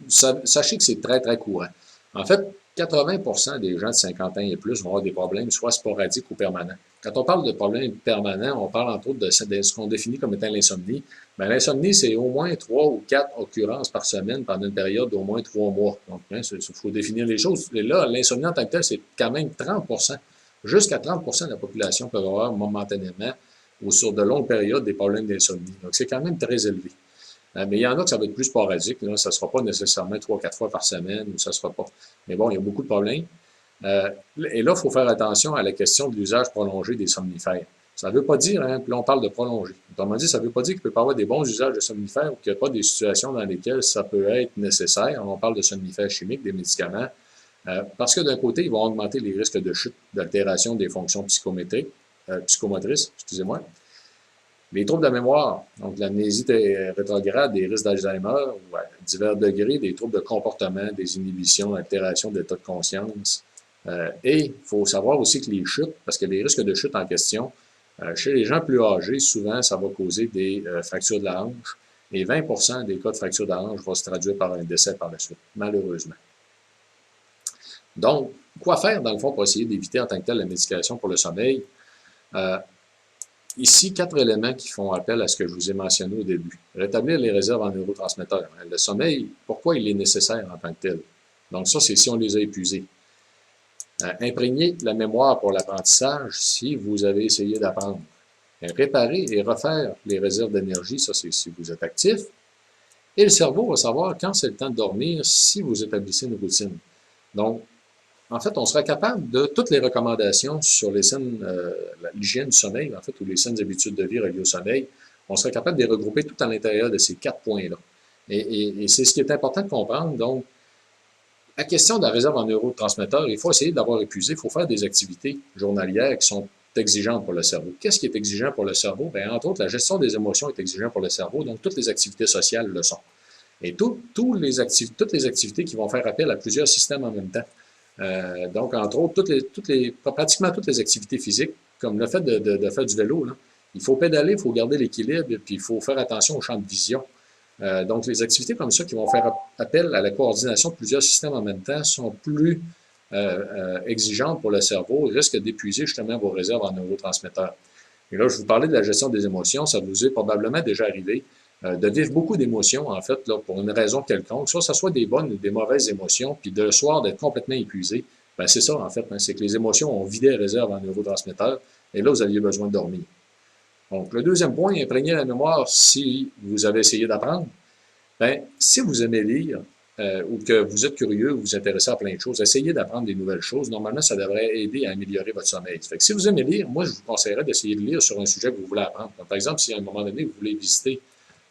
Speaker 1: sachez que c'est très, très courant. En fait, 80% des gens de 50 ans et plus vont avoir des problèmes soit sporadiques ou permanents. Quand on parle de problèmes permanents, on parle entre autres de ce qu'on définit comme étant l'insomnie. Bien, l'insomnie, c'est au moins 3 ou 4 occurrences par semaine pendant une période d'au moins 3 mois. Donc, il faut définir les choses. Et là, l'insomnie en tant que telle, c'est quand même 30%. Jusqu'à 30% de la population peut avoir momentanément ou sur de longues périodes des problèmes d'insomnie. Donc, c'est quand même très élevé. Mais il y en a que ça va être plus sporadique. Là. Ça ne sera pas nécessairement 3-4 fois par semaine ou ça ne sera pas. Mais bon, il y a beaucoup de problèmes. Et là, il faut faire attention à la question de l'usage prolongé des somnifères. Ça ne veut pas dire, hein, puis là, on parle de prolongé. Autrement dit, ça ne veut pas dire qu'il peut pas avoir des bons usages de somnifères ou qu'il n'y a pas des situations dans lesquelles ça peut être nécessaire. On parle de somnifères chimiques, des médicaments. Parce que d'un côté, ils vont augmenter les risques de chute, d'altération des fonctions psychomotrices, excusez-moi. Les troubles de la mémoire, donc l'amnésie rétrograde, des risques d'Alzheimer, ou à divers degrés, des troubles de comportement, des inhibitions, altération de l'état de conscience. Et il faut savoir aussi que les chutes, parce que les risques de chute en question, chez les gens plus âgés, souvent, ça va causer des fractures de la hanche. Et 20% des cas de fracture de la hanche vont se traduire par un décès par la suite, malheureusement. Donc, quoi faire, dans le fond, pour essayer d'éviter en tant que tel la médication pour le sommeil? Ici, 4 éléments qui font appel à ce que je vous ai mentionné au début. Rétablir les réserves en neurotransmetteurs. Le sommeil, pourquoi il est nécessaire en tant que tel? Donc ça, c'est si on les a épuisés. Imprégner la mémoire pour l'apprentissage si vous avez essayé d'apprendre. Réparer et refaire les réserves d'énergie, ça c'est si vous êtes actif. Et le cerveau va savoir quand c'est le temps de dormir si vous établissez une routine. Donc, en fait, on sera capable de toutes les recommandations sur les saines, l'hygiène du sommeil, en fait, ou les saines habitudes de vie reliées au sommeil, on sera capable de les regrouper tout à l'intérieur de ces 4 points-là. Et c'est ce qui est important de comprendre. Donc, la question de la réserve en neurotransmetteurs, il faut essayer d'avoir épuisé, il faut faire des activités journalières qui sont exigeantes pour le cerveau. Qu'est-ce qui est exigeant pour le cerveau? Bien, entre autres, la gestion des émotions est exigeante pour le cerveau, donc toutes les activités sociales le sont. Et toutes les activités qui vont faire appel à plusieurs systèmes en même temps. Donc, entre autres, pratiquement toutes les activités physiques, comme le fait de faire du vélo, là, il faut pédaler, il faut garder l'équilibre, puis il faut faire attention au champ de vision. Donc, les activités comme ça qui vont faire appel à la coordination de plusieurs systèmes en même temps sont plus exigeantes pour le cerveau et risquent d'épuiser justement vos réserves en neurotransmetteurs. Et là, je vous parlais de la gestion des émotions, ça vous est probablement déjà arrivé de vivre beaucoup d'émotions, en fait, là, pour une raison quelconque, soit ce soit des bonnes ou des mauvaises émotions, puis de le soir d'être complètement épuisé. Ben, c'est ça, en fait, hein, c'est que les émotions ont vidé les réserves en neurotransmetteurs, et là, vous aviez besoin de dormir. Donc, le deuxième point, imprégner la mémoire si vous avez essayé d'apprendre. Bien, si vous aimez lire, ou que vous êtes curieux, vous vous intéressez à plein de choses, essayez d'apprendre des nouvelles choses. Normalement, ça devrait aider à améliorer votre sommeil. Fait que si vous aimez lire, moi, je vous conseillerais d'essayer de lire sur un sujet que vous voulez apprendre. Donc, par exemple, si à un moment donné, vous voulez visiter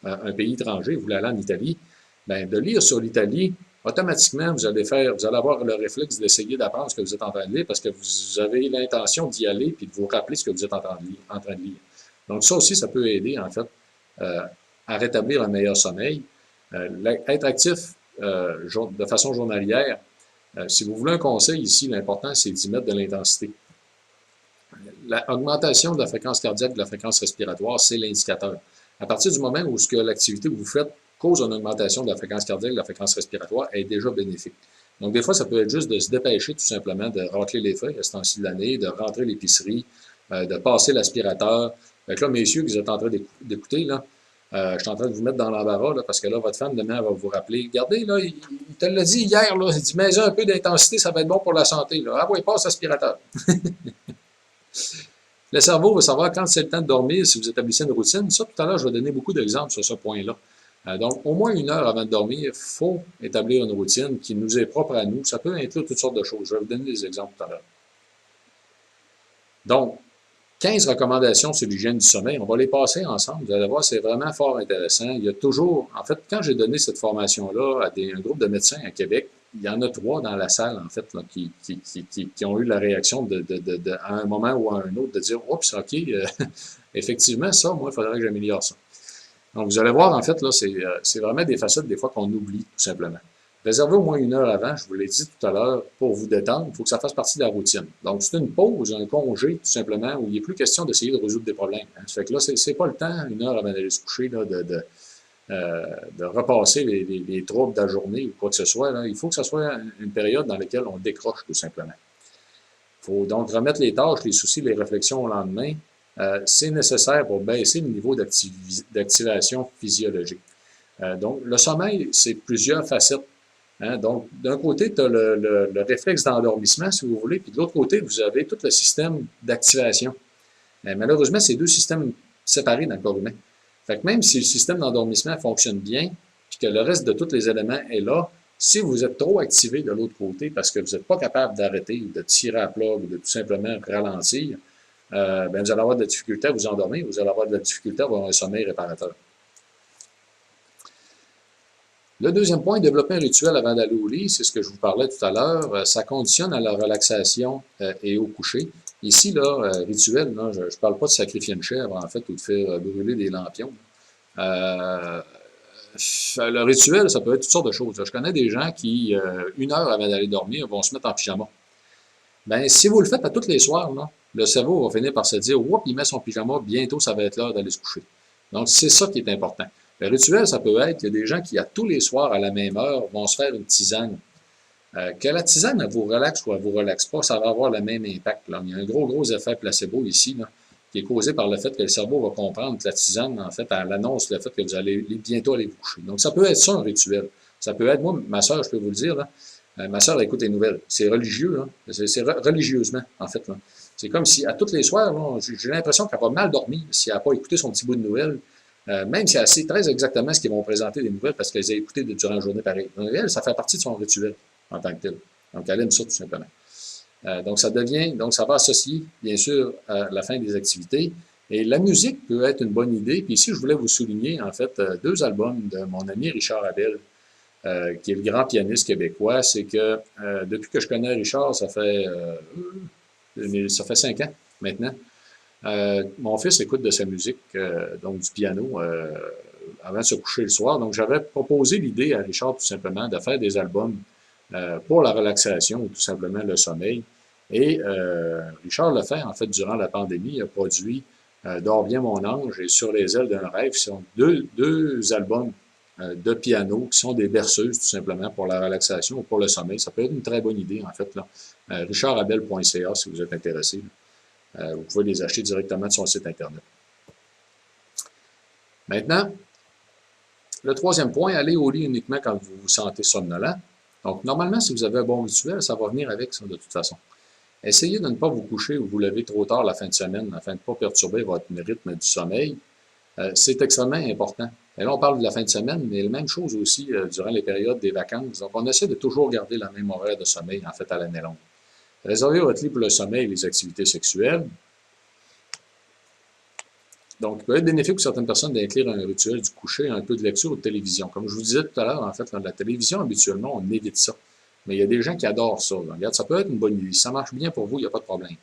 Speaker 1: un pays étranger, vous voulez aller en Italie, bien, de lire sur l'Italie, automatiquement, vous allez avoir le réflexe d'essayer d'apprendre ce que vous êtes en train de lire parce que vous avez l'intention d'y aller puis de vous rappeler ce que vous êtes en train de lire. Donc, ça aussi, ça peut aider, en fait, à rétablir un meilleur sommeil. Être actif de façon journalière, si vous voulez un conseil ici, l'important, c'est d'y mettre de l'intensité. L'augmentation de la fréquence cardiaque, de la fréquence respiratoire, c'est l'indicateur. À partir du moment où l'activité que vous faites cause une augmentation de la fréquence cardiaque, de la fréquence respiratoire, elle est déjà bénéfique. Donc, des fois, ça peut être juste de se dépêcher tout simplement de racler les feuilles à ce temps-ci de l'année, de rentrer l'épicerie, de passer l'aspirateur. Fait que là, messieurs, que vous êtes en train d'écouter, là, je suis en train de vous mettre dans l'embarras, là, parce que là, votre femme, demain, elle va vous rappeler. Regardez, là, il te l'a dit hier, là, il dit, mais un peu d'intensité, ça va être bon pour la santé. Là. Ah oui, passe l'aspirateur. Le cerveau va savoir quand c'est le temps de dormir, si vous établissez une routine. Ça, tout à l'heure, je vais donner beaucoup d'exemples sur ce point-là. Donc, au moins 1 heure avant de dormir, il faut établir une routine qui nous est propre à nous. Ça peut inclure toutes sortes de choses. Je vais vous donner des exemples tout à l'heure. Donc, 15 recommandations sur l'hygiène du sommeil. On va les passer ensemble. Vous allez voir, c'est vraiment fort intéressant. Il y a toujours, en fait, quand j'ai donné cette formation-là à un groupe de médecins à Québec, il y en a 3 dans la salle, en fait, là, qui ont eu la réaction à un moment ou à un autre de dire, oups, OK, effectivement, ça, moi, il faudrait que j'améliore ça. Donc, vous allez voir, en fait, là, c'est vraiment des facettes, des fois, qu'on oublie, tout simplement. Réservez au moins 1 heure avant, je vous l'ai dit tout à l'heure, pour vous détendre. Il faut que ça fasse partie de la routine. Donc, c'est une pause, un congé, tout simplement, où il n'est plus question d'essayer de résoudre des problèmes. Hein. Ça fait que là, c'est pas le temps, 1 heure avant d'aller se coucher, là, de repasser les troubles de la journée ou quoi que ce soit. Là. Il faut que ce soit une période dans laquelle on décroche, tout simplement. Il faut donc remettre les tâches, les soucis, les réflexions au lendemain. C'est nécessaire pour baisser le niveau d'activation physiologique. Donc, le sommeil, c'est plusieurs facettes. Hein? Donc, d'un côté, tu as le réflexe d'endormissement, si vous voulez, puis de l'autre côté, vous avez tout le système d'activation. Malheureusement, c'est 2 systèmes séparés dans le corps humain. Fait que même si le système d'endormissement fonctionne bien, puis que le reste de tous les éléments est là, si vous êtes trop activé de l'autre côté parce que vous n'êtes pas capable d'arrêter ou de tirer à plat ou de tout simplement ralentir, vous allez avoir de la difficulté à vous endormir, vous allez avoir de la difficulté à avoir un sommeil réparateur. Le deuxième point, développer un rituel avant d'aller au lit, c'est ce que je vous parlais tout à l'heure. Ça conditionne à la relaxation et au coucher. Ici, là, rituel, là, je ne parle pas de sacrifier une chèvre, en fait, ou de faire brûler des lampions. Le rituel, ça peut être toutes sortes de choses. Je connais des gens qui, 1 heure avant d'aller dormir, vont se mettre en pyjama. Ben, si vous le faites à tous les soirs, là, le cerveau va finir par se dire, oups, il met son pyjama, bientôt ça va être l'heure d'aller se coucher. Donc, c'est ça qui est important. Le rituel, ça peut être, il y a des gens qui, à tous les soirs, à la même heure, vont se faire une tisane. Que la tisane, elle vous relaxe ou elle vous relaxe pas, ça va avoir le même impact. Là. Il y a un gros effet placebo ici, là, qui est causé par le fait que le cerveau va comprendre que la tisane, en fait, elle annonce le fait que vous allez bientôt aller vous coucher. Donc, ça peut être ça, un rituel. Ça peut être, moi, ma soeur, je peux vous le dire, là, ma soeur écoute les nouvelles. C'est religieux, hein? C'est religieusement, en fait. C'est comme si, à tous les soirs, j'ai l'impression qu'elle va mal dormir si elle n'a pas écouté son petit bout de nouvelles. Même si elle sait très exactement ce qu'ils vont présenter des nouvelles parce qu'elle les a écoutées durant la journée pareil. Donc, elle, ça fait partie de son rituel en tant que tel. Donc, elle aime ça tout simplement. Donc, ça va associer, bien sûr, à la fin des activités. Et la musique peut être une bonne idée. Puis ici, je voulais vous souligner, en fait, 2 albums de mon ami Richard Abel, qui est le grand pianiste québécois. C'est que depuis que je connais Richard, ça fait 5 ans maintenant. Mon fils écoute de sa musique, donc du piano, avant de se coucher le soir. Donc, j'avais proposé l'idée à Richard, tout simplement, de faire des albums pour la relaxation ou tout simplement le sommeil. Et Richard l'a fait, en fait, durant la pandémie. Il a produit Dors bien mon ange et Sur les ailes d'un rêve. Ce sont deux albums de piano qui sont des berceuses, tout simplement, pour la relaxation ou pour le sommeil. Ça peut être une très bonne idée, en fait. Là. richardabel.ca, si vous êtes intéressé. Vous pouvez les acheter directement de son site Internet. Maintenant, le troisième point, allez au lit uniquement quand vous vous sentez somnolent. Donc, normalement, si vous avez un bon rituel, ça va venir avec ça, de toute façon. Essayez de ne pas vous coucher ou vous lever trop tard la fin de semaine afin de ne pas perturber votre rythme du sommeil. C'est extrêmement important. Et là, on parle de la fin de semaine, mais la même chose aussi durant les périodes des vacances. Donc, on essaie de toujours garder la même horaire de sommeil, en fait, à l'année longue. Réservez votre lit pour le sommeil et les activités sexuelles. Donc, il peut être bénéfique pour certaines personnes d'inclure un rituel du coucher, un peu de lecture ou de télévision. Comme je vous disais tout à l'heure, en fait, dans la télévision, habituellement, on évite ça. Mais il y a des gens qui adorent ça. Donc, regarde, ça peut être une bonne idée. Si ça marche bien pour vous, il n'y a pas de problème.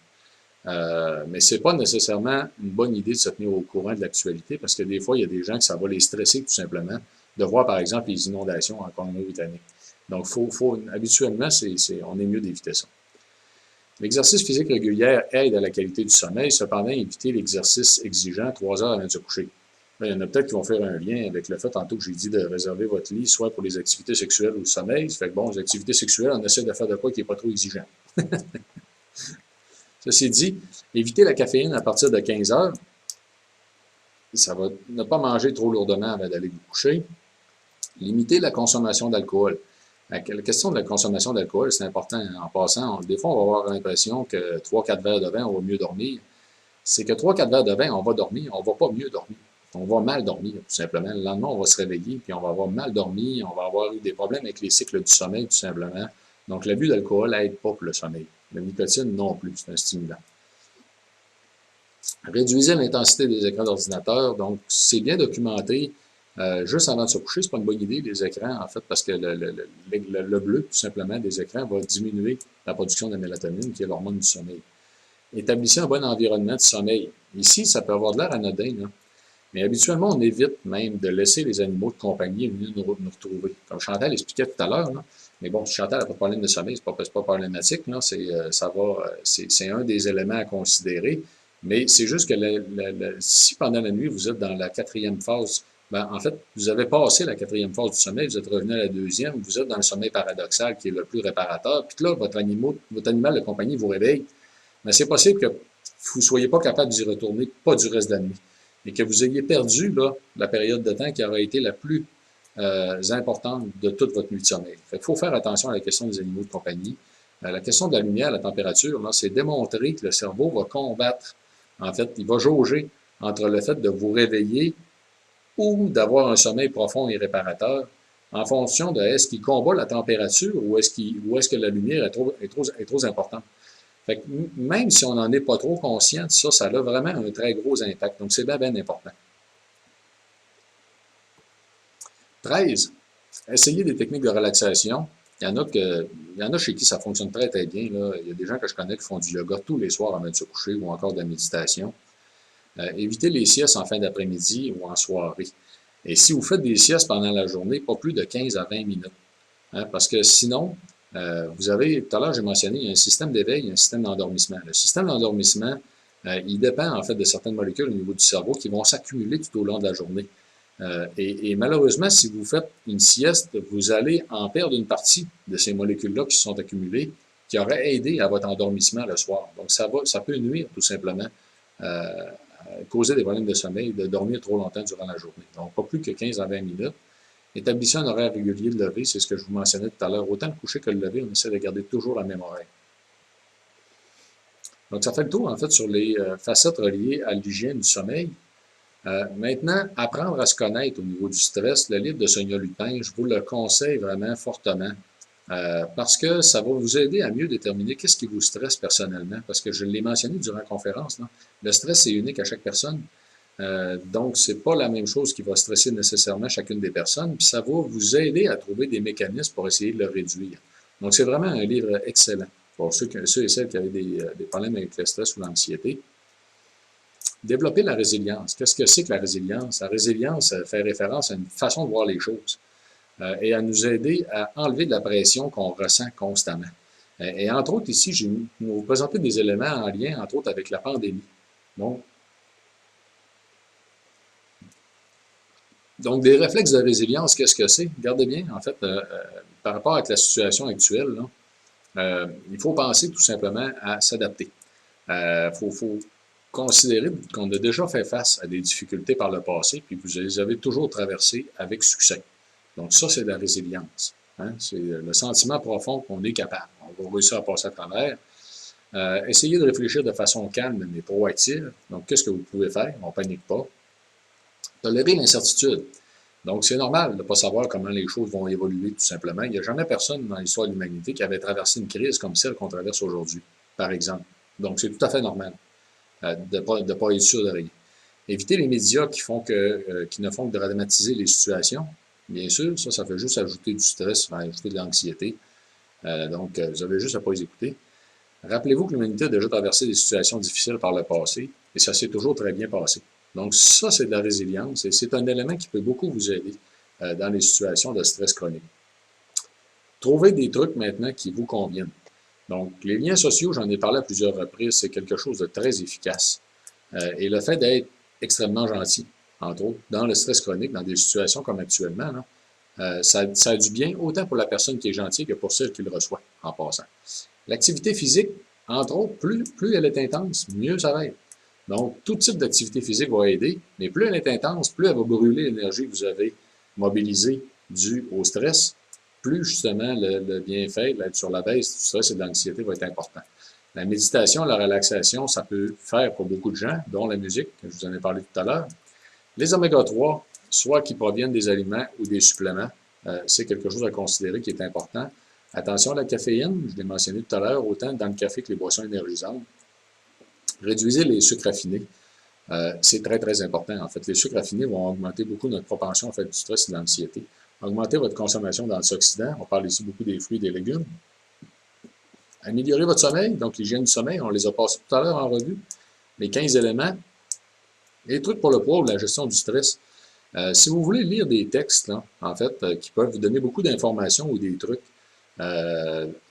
Speaker 1: Mais ce n'est pas nécessairement une bonne idée de se tenir au courant de l'actualité parce que des fois, il y a des gens que ça va les stresser tout simplement de voir, par exemple, les inondations en Colombie-Britannique. Donc, habituellement, on est mieux d'éviter ça. L'exercice physique régulier aide à la qualité du sommeil, cependant, évitez l'exercice exigeant 3 heures avant de se coucher. Là, il y en a peut-être qui vont faire un lien avec le fait, tantôt que j'ai dit de réserver votre lit, soit pour les activités sexuelles ou le sommeil. Ça fait que bon, les activités sexuelles, on essaie de faire de quoi qui n'est pas trop exigeant. Ceci dit, évitez la caféine à partir de 15 heures. Ça va ne pas manger trop lourdement avant d'aller vous coucher. Limitez la consommation d'alcool. La question de la consommation d'alcool, c'est important. En passant, des fois, on va avoir l'impression que 3-4 verres de vin, on va mieux dormir. C'est que 3-4 verres de vin, on va dormir, on ne va pas mieux dormir. on va mal dormir, tout simplement. Le lendemain, on va se réveiller, puis on va avoir mal dormi, on va avoir eu des problèmes avec les cycles du sommeil, tout simplement. Donc, l'abus d'alcool n'aide pas pour le sommeil. La nicotine non plus, c'est un stimulant. Réduisez l'intensité des écrans d'ordinateur. Donc, c'est bien documenté. Juste avant de se coucher, c'est pas une bonne idée, les écrans, en fait, parce que le bleu, tout simplement, des écrans va diminuer la production de mélatonine, qui est l'hormone du sommeil. Établissez un bon environnement de sommeil. Ici, ça peut avoir de l'air anodin, là. Mais habituellement, on évite même de laisser les animaux de compagnie venir nous retrouver. Comme Chantal expliquait tout à l'heure, mais bon, si Chantal n'a pas de problème de sommeil, c'est pas problématique, c'est un des éléments à considérer. Mais c'est juste que si pendant la nuit, vous êtes dans la quatrième phase, ben, en fait, vous avez passé la quatrième phase du sommeil, vous êtes revenu à la deuxième, vous êtes dans le sommeil paradoxal qui est le plus réparateur, puis là, votre animal de compagnie vous réveille, mais c'est possible que vous ne soyez pas capable d'y retourner, pas du reste de la nuit, et que vous ayez perdu là, la période de temps qui aura été la plus importante de toute votre nuit de sommeil. Il faut faire attention à la question des animaux de compagnie. La question de la lumière, la température, c'est démontrer que le cerveau va combattre. En fait, il va jauger entre le fait de vous réveiller ou d'avoir un sommeil profond et réparateur en fonction de est-ce qu'il combat la température ou est-ce que la lumière est trop importante. Fait que même si on n'en est pas trop conscient de ça, ça a vraiment un très gros impact. Donc, c'est bien, bien important. 13. Essayez des techniques de relaxation. Il y en a chez qui ça fonctionne très, très bien. Là. Il y a des gens que je connais qui font du yoga tous les soirs avant de se coucher ou encore de la méditation. Évitez les siestes en fin d'après-midi ou en soirée. Et si vous faites des siestes pendant la journée, pas plus de 15 à 20 minutes. Hein, parce que sinon, vous avez, tout à l'heure j'ai mentionné, il y a un système d'éveil et un système d'endormissement. Le système d'endormissement, il dépend en fait de certaines molécules au niveau du cerveau qui vont s'accumuler tout au long de la journée. Et malheureusement, si vous faites une sieste, vous allez en perdre une partie de ces molécules-là qui se sont accumulées, qui auraient aidé à votre endormissement le soir. Donc, ça peut nuire tout simplement, causer des problèmes de sommeil, de dormir trop longtemps durant la journée. Donc, pas plus que 15 à 20 minutes. Établissez un horaire régulier de lever, c'est ce que je vous mentionnais tout à l'heure. Autant le coucher que le lever, on essaie de garder toujours la même horaire. Donc, ça fait le tour, en fait, sur les facettes reliées à l'hygiène du sommeil. Maintenant, apprendre à se connaître au niveau du stress, le livre de Sonia Lupin, je vous le conseille vraiment fortement parce que ça va vous aider à mieux déterminer qu'est-ce qui vous stresse personnellement. Parce que je l'ai mentionné durant la conférence, là, le stress, c'est unique à chaque personne. Donc, c'est pas la même chose qui va stresser nécessairement chacune des personnes, puis ça va vous aider à trouver des mécanismes pour essayer de le réduire. Donc, c'est vraiment un livre excellent pour ceux et celles qui avaient des problèmes avec le stress ou l'anxiété. Développer la résilience. Qu'est-ce que c'est que la résilience? La résilience fait référence à une façon de voir les choses et à nous aider à enlever de la pression qu'on ressent constamment. Et entre autres, ici, je vais vous présenter des éléments en lien, entre autres, avec la pandémie. Donc, des réflexes de résilience, qu'est-ce que c'est? Regardez bien, en fait, par rapport avec la situation actuelle, là, il faut penser tout simplement à s'adapter. Faut considérer qu'on a déjà fait face à des difficultés par le passé, puis vous les avez toujours traversées avec succès. Donc, ça, c'est de la résilience. Hein? C'est le sentiment profond qu'on est capable. On va réussir à passer à travers. Essayez de réfléchir de façon calme mais proactive. Donc, qu'est-ce que vous pouvez faire? On ne panique pas. Tolérer l'incertitude. Donc, c'est normal de ne pas savoir comment les choses vont évoluer, tout simplement. Il n'y a jamais personne dans l'histoire de l'humanité qui avait traversé une crise comme celle qu'on traverse aujourd'hui, par exemple. Donc, c'est tout à fait normal de ne pas être sûr de rien. Éviter les médias qui ne font que dramatiser les situations. Bien sûr, ça fait juste ajouter du stress, ça fait ajouter de l'anxiété. Donc, vous avez juste à ne pas les écouter. Rappelez-vous que l'humanité a déjà traversé des situations difficiles par le passé, et ça s'est toujours très bien passé. Donc, ça, c'est de la résilience, et c'est un élément qui peut beaucoup vous aider dans les situations de stress chronique. Trouvez des trucs maintenant qui vous conviennent. Donc, les liens sociaux, j'en ai parlé à plusieurs reprises, c'est quelque chose de très efficace. Et le fait d'être extrêmement gentil, entre autres, dans le stress chronique, dans des situations comme actuellement, là, ça a du bien autant pour la personne qui est gentille que pour celle qui le reçoit, en passant. L'activité physique, entre autres, plus elle est intense, mieux ça va être. Donc, tout type d'activité physique va aider, mais plus elle est intense, plus elle va brûler l'énergie que vous avez mobilisée due au stress, plus justement le bienfait, l'être sur la baisse du stress et de l'anxiété va être important. La méditation, la relaxation, ça peut faire pour beaucoup de gens, dont la musique, que je vous en ai parlé tout à l'heure. Les oméga-3, soit qui proviennent des aliments ou des suppléments, c'est quelque chose à considérer qui est important. Attention à la caféine, je l'ai mentionné tout à l'heure, autant dans le café que les boissons énergisantes. Réduisez les sucres raffinés. C'est très, très important. En fait, les sucres raffinés vont augmenter beaucoup notre propension à faire du stress et de l'anxiété. Augmenter votre consommation d'antioxydants. On parle ici beaucoup des fruits et des légumes. Améliorer votre sommeil. Donc, l'hygiène du sommeil, on les a passés tout à l'heure en revue. Les 15 éléments. Les trucs pour le poids ou la gestion du stress. Si vous voulez lire des textes, là, en fait, qui peuvent vous donner beaucoup d'informations ou des trucs,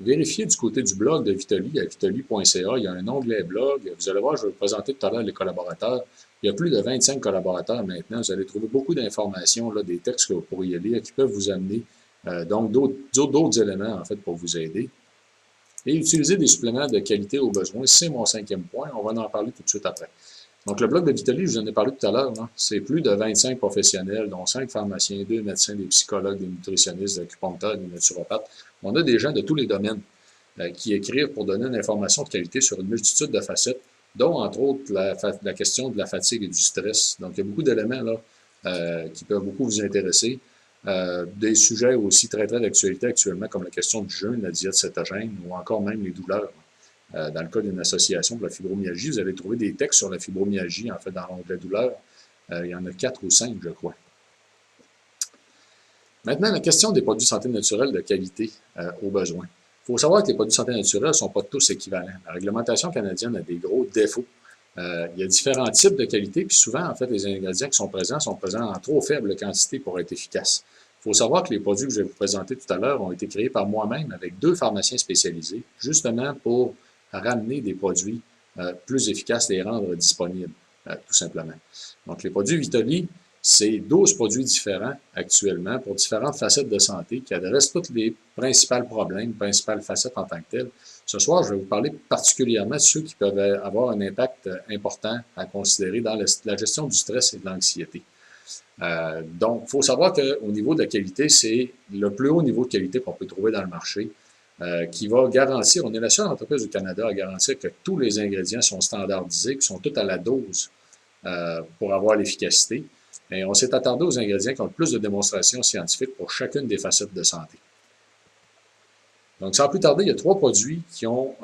Speaker 1: vérifiez du côté du blog de Vitali, à vitali.ca. Il y a un onglet blog. Vous allez voir, je vais vous présenter tout à l'heure les collaborateurs. Il y a plus de 25 collaborateurs maintenant. Vous allez trouver beaucoup d'informations, des textes que vous pourriez lire qui peuvent vous amener donc d'autres éléments, en fait, pour vous aider. Et utiliser des suppléments de qualité au besoin, c'est mon 5e point. On va en parler tout de suite après. Donc, le blog de Vitali, je vous en ai parlé tout à l'heure, c'est plus de 25 professionnels, dont 5 pharmaciens, 2 médecins, des psychologues, des nutritionnistes, des acupuncteurs, des naturopathes. On a des gens de tous les domaines qui écrivent pour donner une information de qualité sur une multitude de facettes, dont, entre autres, la question de la fatigue et du stress. Donc, il y a beaucoup d'éléments là qui peuvent beaucoup vous intéresser. Des sujets aussi très, très d'actualité actuellement, comme la question du jeûne, la diète cétogène, ou encore même les douleurs. Dans le cas d'une association pour la fibromyalgie, vous allez trouver des textes sur la fibromyalgie, en fait, dans l'onglet douleur. Il y en a 4 ou 5, je crois. Maintenant, la question des produits de santé naturelle de qualité au besoin. Il faut savoir que les produits de santé naturelle ne sont pas tous équivalents. La réglementation canadienne a des gros défauts. Il y a différents types de qualité, puis souvent, en fait, les ingrédients qui sont présents en trop faible quantité pour être efficaces. Il faut savoir que les produits que je vais vous présenter tout à l'heure ont été créés par moi-même avec 2 pharmaciens spécialisés, justement pour ramener des produits plus efficaces, les rendre disponibles, tout simplement. Donc, les produits Vitali, c'est 12 produits différents actuellement pour différentes facettes de santé qui adressent tous les principaux problèmes, principales facettes en tant que telles. Ce soir, je vais vous parler particulièrement de ceux qui peuvent avoir un impact important à considérer dans la gestion du stress et de l'anxiété. Donc, il faut savoir qu'au niveau de la qualité, c'est le plus haut niveau de qualité qu'on peut trouver dans le marché. Qui va garantir, on est la seule entreprise du Canada à garantir que tous les ingrédients sont standardisés, qui sont tous à la dose pour avoir l'efficacité. Et on s'est attardé aux ingrédients qui ont le plus de démonstrations scientifiques pour chacune des facettes de santé. Donc, sans plus tarder, il y a 3 produits qui ont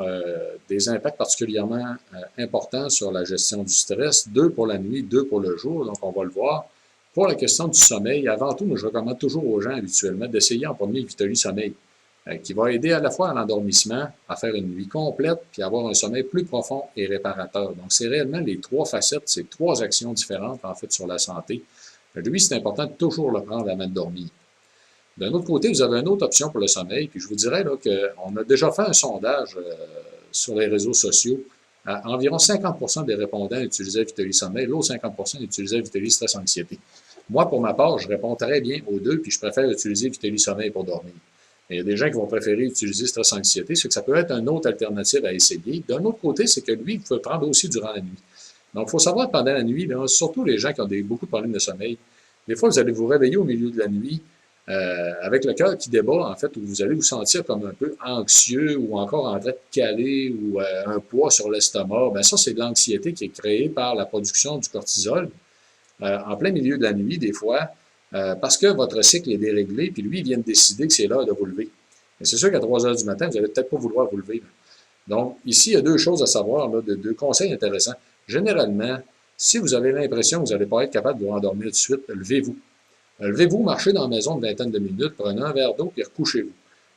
Speaker 1: des impacts particulièrement importants sur la gestion du stress, 2 pour la nuit, 2 pour le jour, donc on va le voir. Pour la question du sommeil, avant tout, moi, je recommande toujours aux gens habituellement d'essayer en premier Vitali Sommeil, qui va aider à la fois à l'endormissement, à faire une nuit complète, puis avoir un sommeil plus profond et réparateur. Donc, c'est réellement les 3 facettes, c'est 3 actions différentes, en fait, sur la santé. Lui, c'est important de toujours le prendre avant de dormir. D'un autre côté, vous avez une autre option pour le sommeil, puis je vous dirais qu'on a déjà fait un sondage sur les réseaux sociaux. Environ 50% des répondants utilisaient Vitali Sommeil, l'autre 50% utilisaient Vitali Stress Anxiété. Moi, pour ma part, je réponds très bien aux deux, puis je préfère utiliser Vitali Sommeil pour dormir. Mais il y a des gens qui vont préférer utiliser Stress Anxiété, c'est que ça peut être une autre alternative à essayer. D'un autre côté, c'est que lui, il peut prendre aussi durant la nuit. Donc, il faut savoir que pendant la nuit, là, surtout les gens qui ont beaucoup de problèmes de sommeil, des fois, vous allez vous réveiller au milieu de la nuit avec le cœur qui débat, en fait, où vous allez vous sentir comme un peu anxieux ou encore en train de caler ou un poids sur l'estomac. Bien, ça, c'est de l'anxiété qui est créée par la production du cortisol en plein milieu de la nuit, des fois, parce que votre cycle est déréglé, puis lui, il vient de décider que c'est l'heure de vous lever. Mais c'est sûr qu'à 3 heures du matin, vous n'allez peut-être pas vouloir vous lever. Là. Donc, ici, il y a 2 choses à savoir, là, 2 conseils intéressants. Généralement, si vous avez l'impression que vous n'allez pas être capable de vous endormir tout de suite, levez-vous. Levez-vous, marchez dans la maison une vingtaine de minutes, prenez un verre d'eau, puis recouchez-vous.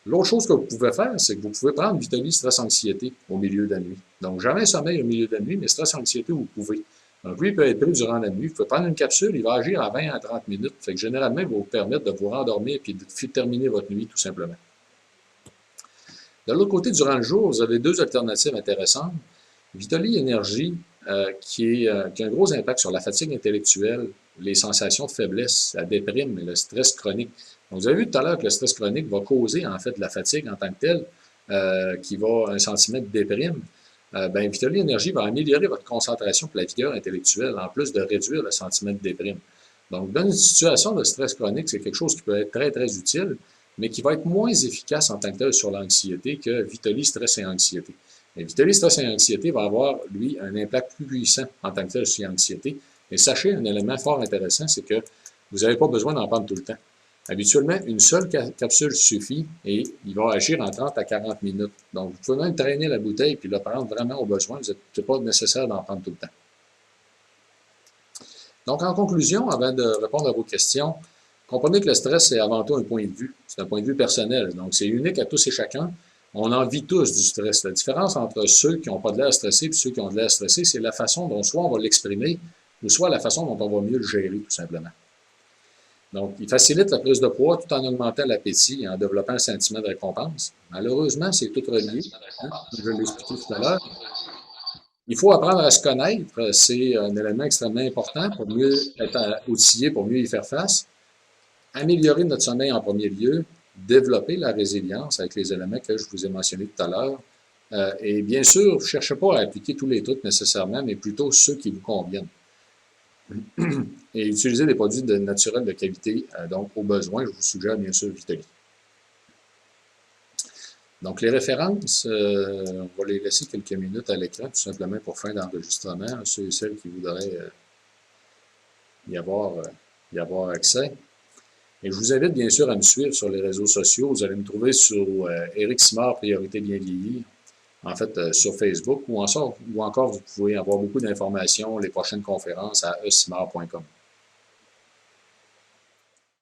Speaker 1: L'autre chose que vous pouvez faire, c'est que vous pouvez prendre Vitali Stress Anxiété au milieu de la nuit. Donc, jamais sommeil au milieu de la nuit, mais Stress Anxiété, vous pouvez. Donc, lui, il peut être pris durant la nuit. Vous pouvez prendre une capsule, il va agir en 20 à 30 minutes. Fait que généralement, il va vous permettre de vous rendormir et de terminer votre nuit, tout simplement. De l'autre côté, durant le jour, vous avez 2 alternatives intéressantes. Vitali Énergie, qui a un gros impact sur la fatigue intellectuelle, les sensations de faiblesse, la déprime et le stress chronique. Donc, vous avez vu tout à l'heure que le stress chronique va causer, en fait, la fatigue en tant que telle, qui va un sentiment de déprime. Ben, Vitali Énergie va améliorer votre concentration et la vigueur intellectuelle, en plus de réduire le sentiment de déprime. Donc, dans une situation de stress chronique, c'est quelque chose qui peut être très, très utile, mais qui va être moins efficace en tant que tel sur l'anxiété que Vitali Stress et Anxiété. Et Vitali Stress et Anxiété va avoir, lui, un impact plus puissant en tant que tel sur l'anxiété, Mais sachez un élément fort intéressant, c'est que vous n'avez pas besoin d'en prendre tout le temps. Habituellement, une seule capsule suffit et il va agir en 30 à 40 minutes. Donc, vous pouvez même traîner la bouteille puis le prendre vraiment au besoin. Ce n'est pas nécessaire d'en prendre tout le temps. Donc, en conclusion, avant de répondre à vos questions, comprenez que le stress, c'est avant tout un point de vue. C'est un point de vue personnel. Donc, c'est unique à tous et chacun. On en vit tous du stress. La différence entre ceux qui n'ont pas de l'air stressé et ceux qui ont de l'air stressé, c'est la façon dont soit on va l'exprimer ou soit la façon dont on va mieux le gérer, tout simplement. Donc, il facilite la prise de poids tout en augmentant l'appétit et en développant un sentiment de récompense. Malheureusement, c'est tout relié, hein, comme je l'ai expliqué tout à l'heure. Il faut apprendre à se connaître. C'est un élément extrêmement important pour mieux être outillé, pour mieux y faire face. Améliorer notre sommeil en premier lieu, développer la résilience avec les éléments que je vous ai mentionnés tout à l'heure. Et bien sûr, ne cherchez pas à appliquer tous les trucs nécessairement, mais plutôt ceux qui vous conviennent. Et utiliser des produits naturels de qualité, donc au besoin, je vous suggère bien sûr Vitali. Donc les références, on va les laisser quelques minutes à l'écran, tout simplement pour fin d'enregistrement, ceux et celles qui voudraient y avoir accès. Et je vous invite bien sûr à me suivre sur les réseaux sociaux. Vous allez me trouver sur Éric Simard, Priorité Bien Vieillir, en fait sur Facebook, ou encore vous pouvez avoir beaucoup d'informations, les prochaines conférences à esimard.com.